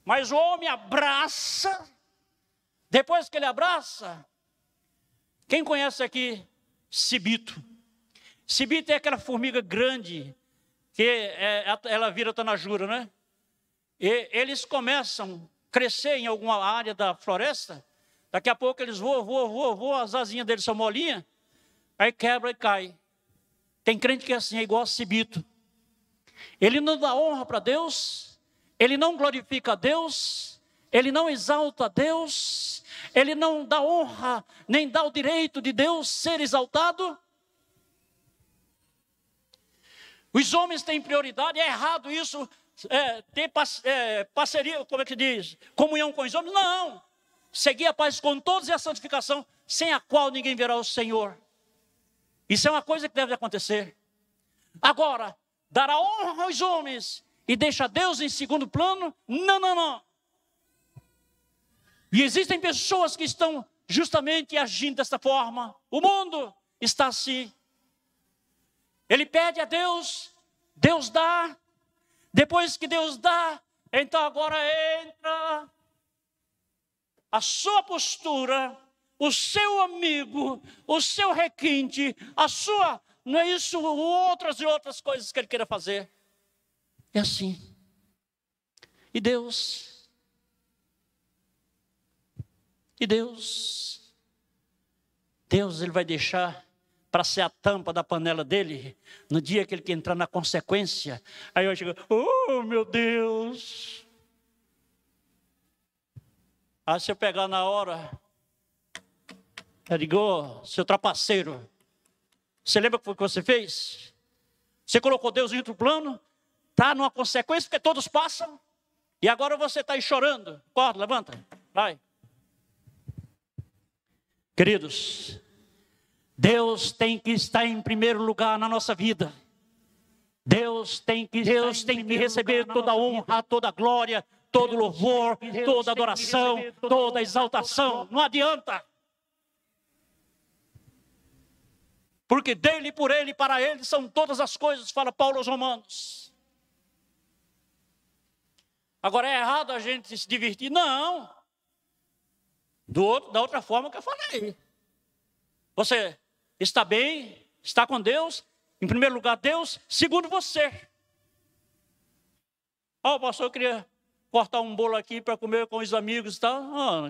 Mas o homem abraça, depois que ele abraça, quem conhece aqui cibito? Cibito é aquela formiga grande, que ela vira tanajura, né? E eles começam a crescer em alguma área da floresta, daqui a pouco eles voam, as asinhas deles são molinhas, aí quebra e cai. Tem crente que é assim, é igual a cibito. Ele não dá honra para Deus, ele não glorifica a Deus, ele não exalta a Deus, ele não dá honra, nem dá o direito de Deus ser exaltado. Os homens têm prioridade, é errado isso, ter parceria, como é que diz? Comunhão com os homens, não. Seguir a paz com todos e a santificação, sem a qual ninguém verá o Senhor. Isso é uma coisa que deve acontecer. Agora, dar a honra aos homens e deixar Deus em segundo plano, não. E existem pessoas que estão justamente agindo desta forma. O mundo está assim. Ele pede a Deus, Deus dá. Depois que Deus dá, então agora entra a sua postura, o seu amigo, o seu requinte, a sua não é isso, outras e outras coisas que ele queira fazer. É assim. E Deus, ele vai deixar para ser a tampa da panela dele, no dia que ele quer entrar na consequência. Aí eu chego, oh meu Deus. Aí se eu pegar na hora, eu digo, oh, seu trapaceiro, você lembra o que você fez? Você colocou Deus em outro plano, está numa consequência, porque todos passam, e agora você está aí chorando. Acorda, levanta, vai. Queridos, Deus tem que estar em primeiro lugar na nossa vida. Deus tem que receber toda a honra, toda a glória, todo o louvor, toda a adoração, toda a exaltação. Não adianta. Porque dele, por ele, para ele são todas as coisas, fala Paulo aos Romanos. Agora é errado a gente se divertir? Não. Da outra forma que eu falei. Você está bem, está com Deus, em primeiro lugar Deus, segundo você. Ó, pastor, eu queria cortar um bolo aqui para comer com os amigos e tal.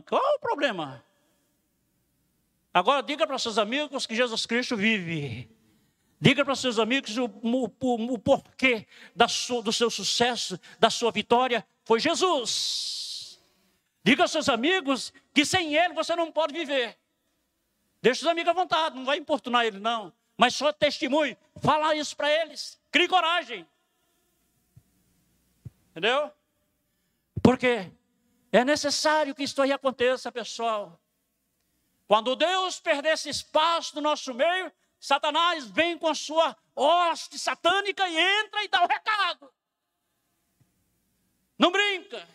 Qual é o problema? Agora diga para seus amigos que Jesus Cristo vive. Diga para seus amigos o porquê do seu sucesso, da sua vitória, foi Jesus. Diga aos seus amigos que sem ele você não pode viver. Deixa os amigos à vontade, não vai importunar ele não. Mas só testemunho, fala isso para eles. Crie coragem. Entendeu? Porque é necessário que isso aí aconteça, pessoal. Quando Deus perder esse espaço no nosso meio, Satanás vem com a sua hoste satânica e entra e dá o recado. Não brinca.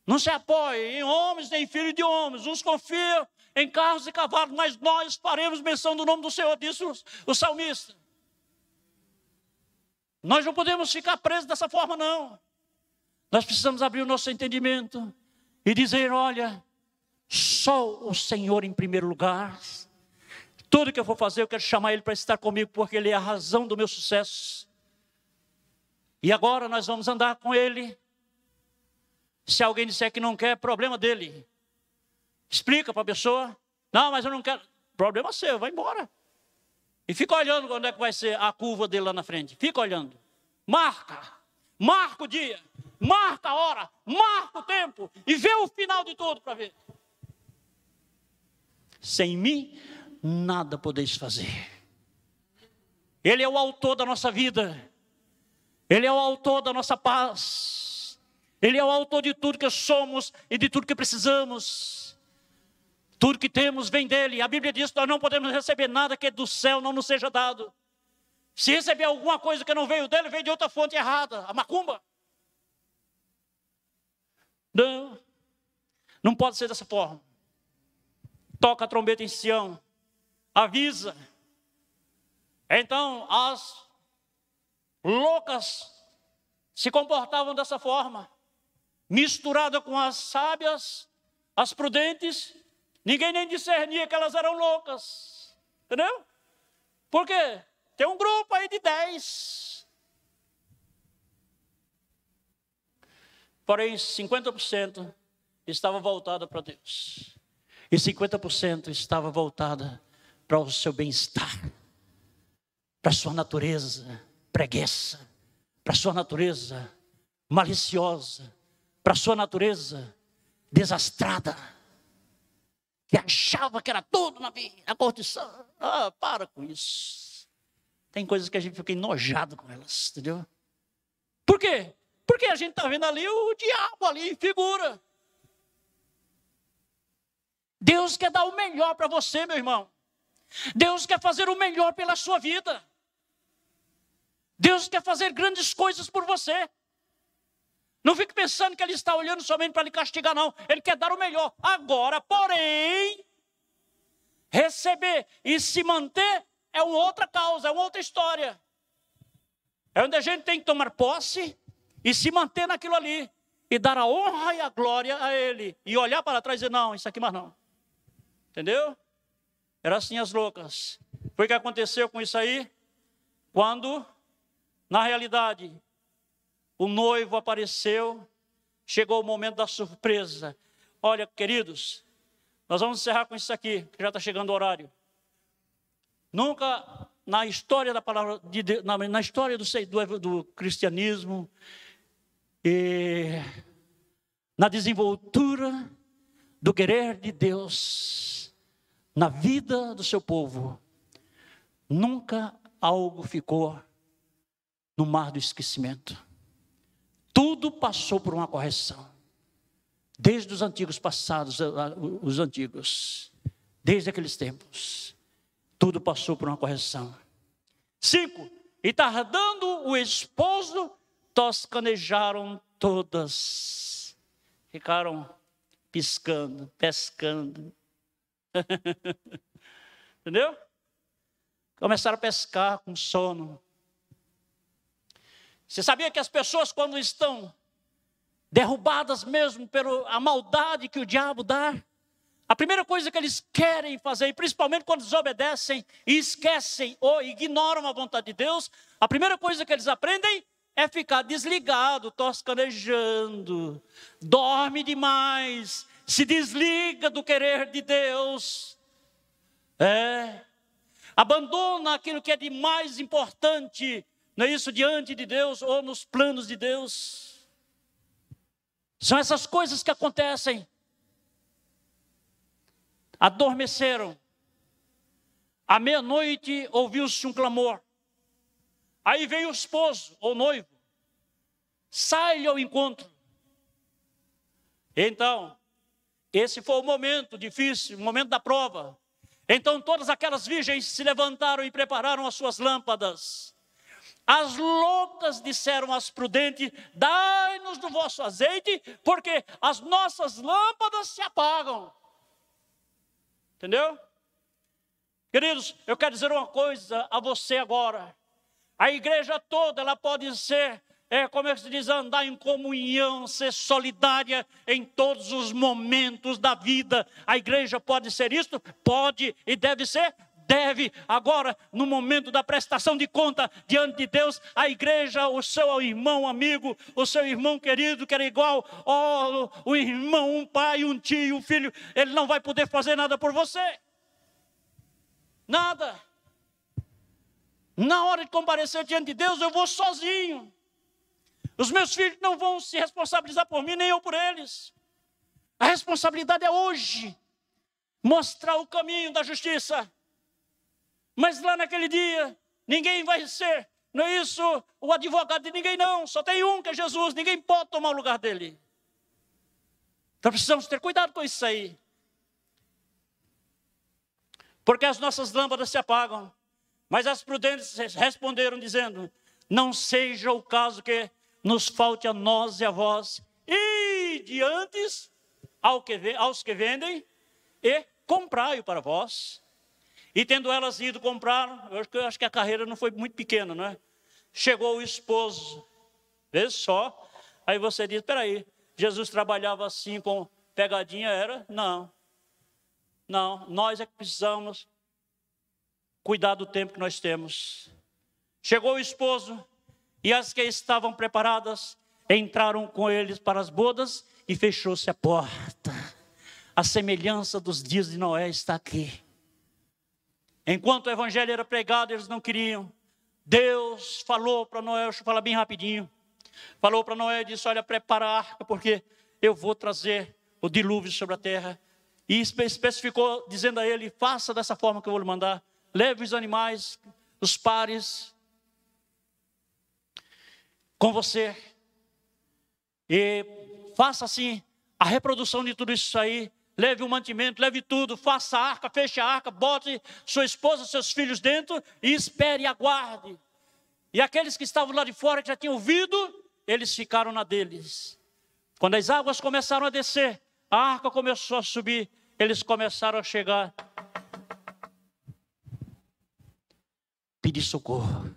Não se apoie em homens nem filhos de homens. Uns confiam em carros e cavalos, mas nós faremos menção do nome do Senhor, disse o salmista. Nós não podemos ficar presos dessa forma, não. Nós precisamos abrir o nosso entendimento e dizer, olha, só o Senhor em primeiro lugar. Tudo que eu for fazer, eu quero chamar Ele para estar comigo, porque Ele é a razão do meu sucesso. E agora nós vamos andar com Ele. Se alguém disser que não quer, problema dele. Explica para a pessoa. Não, mas eu não quero. Problema seu, vai embora. E fica olhando quando é que vai ser a curva dele lá na frente. Fica olhando. Marca o dia. Marca a hora. Marca o tempo. E vê o final de tudo para ver. Sem mim, nada podeis fazer. Ele é o autor da nossa vida. Ele é o autor da nossa paz. Ele é o autor de tudo que somos e de tudo que precisamos. Tudo que temos vem dele. A Bíblia diz que nós não podemos receber nada que do céu não nos seja dado. Se receber alguma coisa que não veio dele, veio de outra fonte errada. A macumba. Não pode ser dessa forma. Toca a trombeta em Sião. Avisa. Então as loucas se comportavam dessa forma. Misturada com as sábias, as prudentes, ninguém nem discernia que elas eram loucas. Entendeu? Por quê? Tem um grupo aí de 10. Porém, 50% estava voltada para Deus. E 50% estava voltada para o seu bem-estar. Para a sua natureza preguiça. Para a sua natureza maliciosa. Para a sua natureza desastrada, que achava que era tudo na vida, a curtição. Para com isso. Tem coisas que a gente fica enojado com elas, entendeu? Por quê? Porque a gente está vendo ali o diabo ali em figura. Deus quer dar o melhor para você, meu irmão. Deus quer fazer o melhor pela sua vida. Deus quer fazer grandes coisas por você. Não fique pensando que Ele está olhando somente para lhe castigar, não. Ele quer dar o melhor. Agora, porém, receber e se manter é uma outra causa, é uma outra história. É onde a gente tem que tomar posse e se manter naquilo ali. E dar a honra e a glória a Ele. E olhar para trás e dizer, não, isso aqui mais não. Entendeu? Era assim as loucas. foi que aconteceu com isso aí? Quando, na realidade, o noivo apareceu, chegou o momento da surpresa. Olha, queridos, nós vamos encerrar com isso aqui, que já está chegando o horário. Nunca na história da palavra de Deus, na história do cristianismo, e na desenvoltura do querer de Deus na vida do seu povo, nunca algo ficou no mar do esquecimento. Tudo passou por uma correção. Desde os antigos passados, os antigos, desde aqueles tempos, tudo passou por uma correção. 5. E tardando o esposo, toscanejaram todas. Ficaram piscando, pescando. Entendeu? Começaram a pescar com sono. Você sabia que as pessoas, quando estão derrubadas mesmo pela maldade que o diabo dá, a primeira coisa que eles querem fazer, e principalmente quando desobedecem e esquecem ou ignoram a vontade de Deus, a primeira coisa que eles aprendem é ficar desligado, toscanejando, dorme demais, se desliga do querer de Deus, abandona aquilo que é de mais importante, não é isso, diante de Deus ou nos planos de Deus. São essas coisas que acontecem. Adormeceram. À meia-noite ouviu-se um clamor. Aí veio o esposo ou noivo, sai-lhe ao encontro. Então, esse foi o momento difícil, o momento da prova. Então todas aquelas virgens se levantaram e prepararam as suas lâmpadas. As loucas disseram às prudentes: dai-nos do vosso azeite, porque as nossas lâmpadas se apagam. Entendeu? Queridos, eu quero dizer uma coisa a você agora. A igreja toda, ela pode ser, como é que se diz, andar em comunhão, ser solidária em todos os momentos da vida. A igreja pode ser isso? Pode e deve ser? Deve. Agora, no momento da prestação de conta diante de Deus, a igreja, o seu irmão amigo, o seu irmão querido, que era igual, o irmão, um pai, um tio, um filho, ele não vai poder fazer nada por você. Nada. Na hora de comparecer diante de Deus, eu vou sozinho. Os meus filhos não vão se responsabilizar por mim, nem eu por eles. A responsabilidade é hoje mostrar o caminho da justiça. Mas lá naquele dia, ninguém vai ser, não é isso, o advogado de ninguém não. Só tem um, que é Jesus, ninguém pode tomar o lugar dele. Então precisamos ter cuidado com isso aí. Porque as nossas lâmpadas se apagam. Mas as prudentes responderam dizendo: não seja o caso que nos falte a nós e a vós, e diante aos que vendem, e comprai-o para vós. E tendo elas ido comprar, eu acho que a carreira não foi muito pequena, não é? Chegou o esposo, vê só. Aí você diz: espera aí, Jesus trabalhava assim com pegadinha, era? Não, nós é que precisamos cuidar do tempo que nós temos. Chegou o esposo, e as que estavam preparadas entraram com eles para as bodas, e fechou-se a porta. A semelhança dos dias de Noé está aqui. Enquanto o evangelho era pregado, eles não queriam. Deus falou para Noé, deixa eu falar bem rapidinho. Falou para Noé e disse: olha, prepara a arca, porque eu vou trazer o dilúvio sobre a terra. E especificou, dizendo a ele: faça dessa forma que eu vou lhe mandar. Leve os animais, os pares, com você. E faça assim, a reprodução de tudo isso aí. Leve o mantimento, leve tudo, faça a arca, feche a arca, bote sua esposa, seus filhos dentro e espere e aguarde. E aqueles que estavam lá de fora, que já tinham ouvido, eles ficaram na deles. Quando as águas começaram a descer, a arca começou a subir, eles começaram a chegar. Pedir socorro.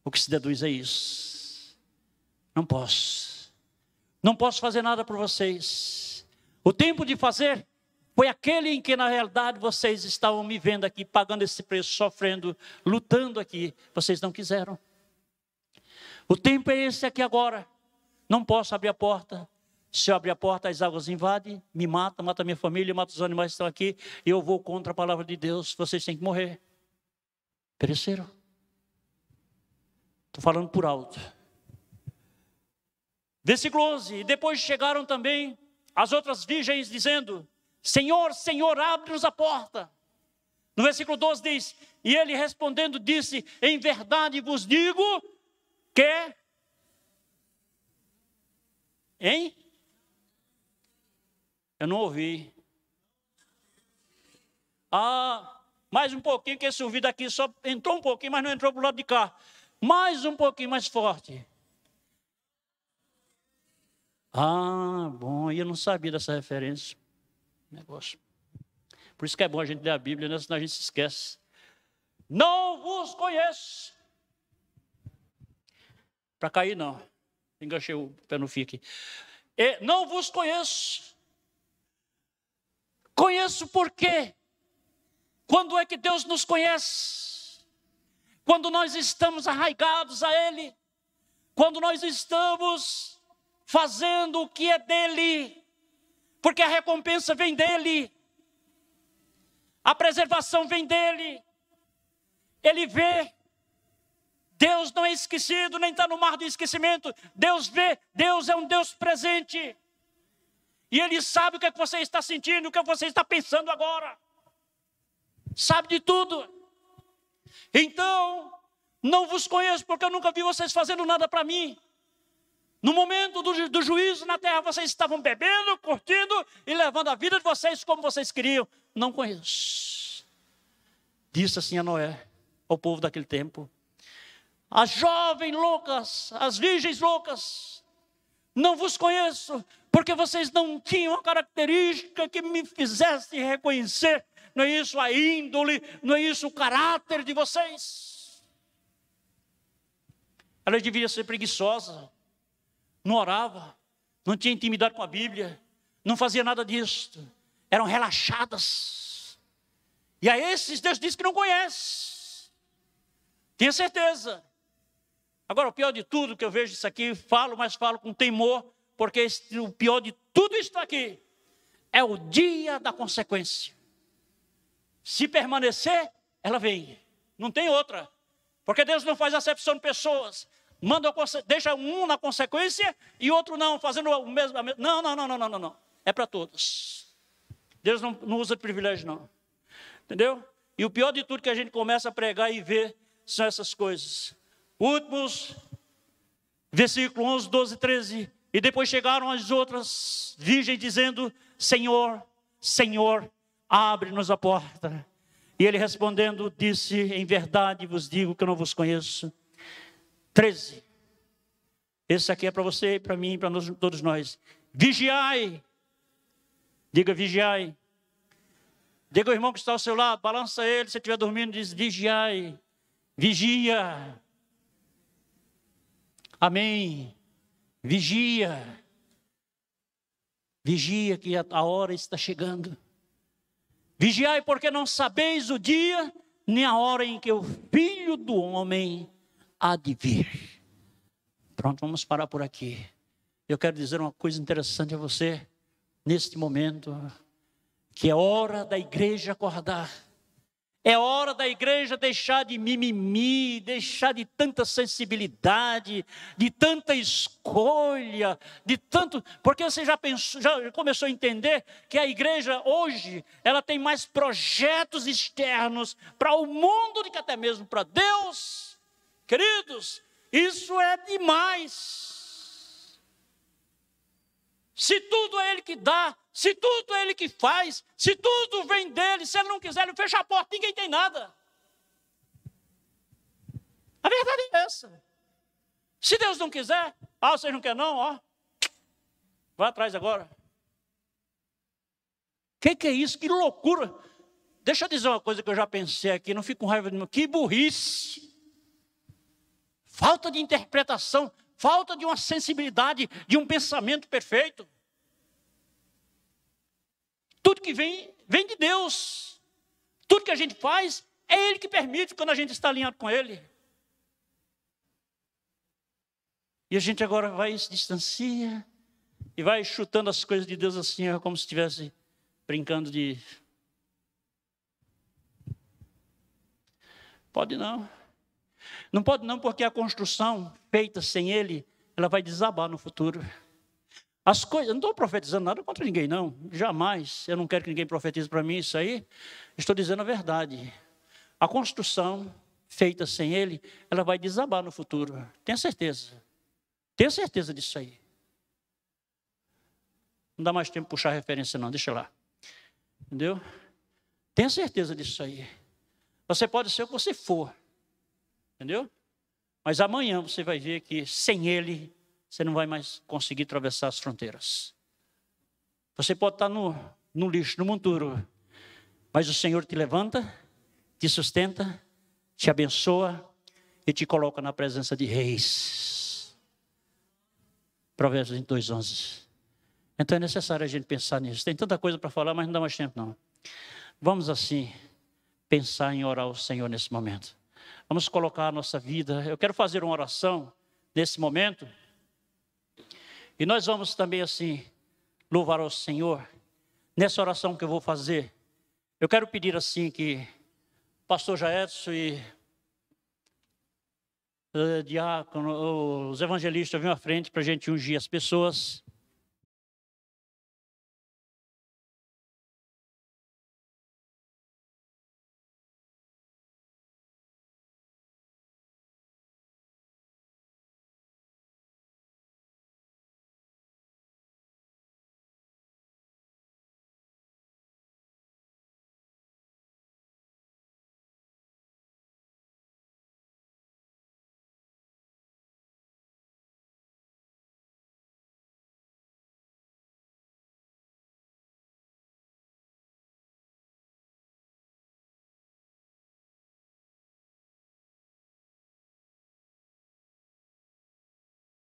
O que se deduz é isso. Não posso fazer nada por vocês. O tempo de fazer foi aquele em que na realidade vocês estavam me vendo aqui, pagando esse preço, sofrendo, lutando aqui. Vocês não quiseram. O tempo é esse aqui agora. Não posso abrir a porta. Se eu abrir a porta, as águas invadem, me matam, matam a minha família, matam os animais que estão aqui. E eu vou contra a palavra de Deus. Vocês têm que morrer. Pereceram. Estou falando por alto. Versículo 11. E depois chegaram também as outras virgens dizendo: Senhor, Senhor, abre-nos a porta. No versículo 12 diz: e ele respondendo disse: em verdade vos digo que... Hein? Eu não ouvi. Mais um pouquinho, que esse ouvido aqui só entrou um pouquinho, mas não entrou para o lado de cá. Mais um pouquinho mais forte. Bom, eu não sabia dessa referência. Negócio. Por isso que é bom a gente ler a Bíblia, né? Senão a gente se esquece. Não vos conheço. Para cair não. Enganchei o pé no fio aqui. Não vos conheço. Conheço por quê? Quando é que Deus nos conhece? Quando nós estamos arraigados a Ele. Quando nós estamos fazendo o que é dEle. Porque a recompensa vem dEle. A preservação vem dEle. Ele vê. Deus não é esquecido, nem está no mar do esquecimento. Deus vê, Deus é um Deus presente. E Ele sabe o que é que você está sentindo, o que você está pensando agora. Sabe de tudo. Então, não vos conheço, porque eu nunca vi vocês fazendo nada para mim. No momento do juízo na terra, vocês estavam bebendo, curtindo e levando a vida de vocês como vocês queriam. Não conheço. Disse assim a Noé, ao povo daquele tempo. As jovens loucas, as virgens loucas, não vos conheço, porque vocês não tinham a característica que me fizesse reconhecer. Não é isso a índole, não é isso o caráter de vocês. Ela devia ser preguiçosa, não orava, não tinha intimidade com a Bíblia, não fazia nada disso, eram relaxadas. E a esses Deus disse que não conhece. Tenha certeza. Agora, o pior de tudo que eu vejo isso aqui, mas falo com temor, porque o pior de tudo está aqui, é o dia da consequência. Se permanecer, ela vem. Não tem outra. Porque Deus não faz acepção de pessoas. Deixa um na consequência e outro não, fazendo o mesmo. Não. É para todos. Deus não usa de privilégio, não. Entendeu? E o pior de tudo que a gente começa a pregar e ver são essas coisas. Últimos, versículo 11, 12, 13. E depois chegaram as outras virgens dizendo: Senhor, Senhor, abre-nos a porta. E ele respondendo disse: em verdade vos digo que eu não vos conheço. 13. Esse aqui é para você, para mim, para todos nós. Vigiai. Diga vigiai. Diga ao irmão que está ao seu lado, balança ele, se estiver dormindo, diz vigiai. Vigia. Amém. Vigia. Vigia que a hora está chegando. Vigiai porque não sabeis o dia, nem a hora em que o Filho do Homem há de vir. Pronto, vamos parar por aqui. Eu quero dizer uma coisa interessante a você, neste momento, que é hora da igreja acordar. É hora da igreja deixar de mimimi, deixar de tanta sensibilidade, de tanta escolha, de tanto... Porque você já começou a entender que a igreja hoje, ela tem mais projetos externos para o mundo do que até mesmo para Deus. Queridos, isso é demais. Se tudo é Ele que dá, se tudo é Ele que faz, se tudo vem dEle, se Ele não quiser, Ele fecha a porta, ninguém tem nada. A verdade é essa. Se Deus não quiser, vocês não querem não, vai atrás agora. Que é isso? Que loucura. Deixa eu dizer uma coisa que eu já pensei aqui, não fico com raiva de mim. Que burrice. Falta de interpretação. Falta de uma sensibilidade, de um pensamento perfeito. Tudo que vem, vem de Deus. Tudo que a gente faz, é Ele que permite quando a gente está alinhado com Ele. E a gente agora vai se distancia e vai chutando as coisas de Deus assim, como se estivesse brincando de... Pode não. Não pode não, porque a construção feita sem Ele, ela vai desabar no futuro. As coisas, não estou profetizando nada contra ninguém, não. Jamais. Eu não quero que ninguém profetize para mim isso aí. Estou dizendo a verdade. A construção feita sem Ele, ela vai desabar no futuro. Tenha certeza. Tenha certeza disso aí. Não dá mais tempo para puxar a referência, não. Deixa lá. Entendeu? Tenha certeza disso aí. Você pode ser o que você for. Entendeu? Mas amanhã você vai ver que sem Ele, você não vai mais conseguir atravessar as fronteiras. Você pode estar no lixo, no monturo, mas o Senhor te levanta, te sustenta, te abençoa e te coloca na presença de reis. Provérbios 22:11. Então é necessário a gente pensar nisso. Tem tanta coisa para falar, mas não dá mais tempo não. Vamos assim, pensar em orar ao Senhor nesse momento. Vamos colocar a nossa vida. Eu quero fazer uma oração nesse momento. E nós vamos também assim, louvar ao Senhor. Nessa oração que eu vou fazer, eu quero pedir assim que o pastor Jaedson e o diácono, os evangelistas venham à frente para a gente ungir as pessoas.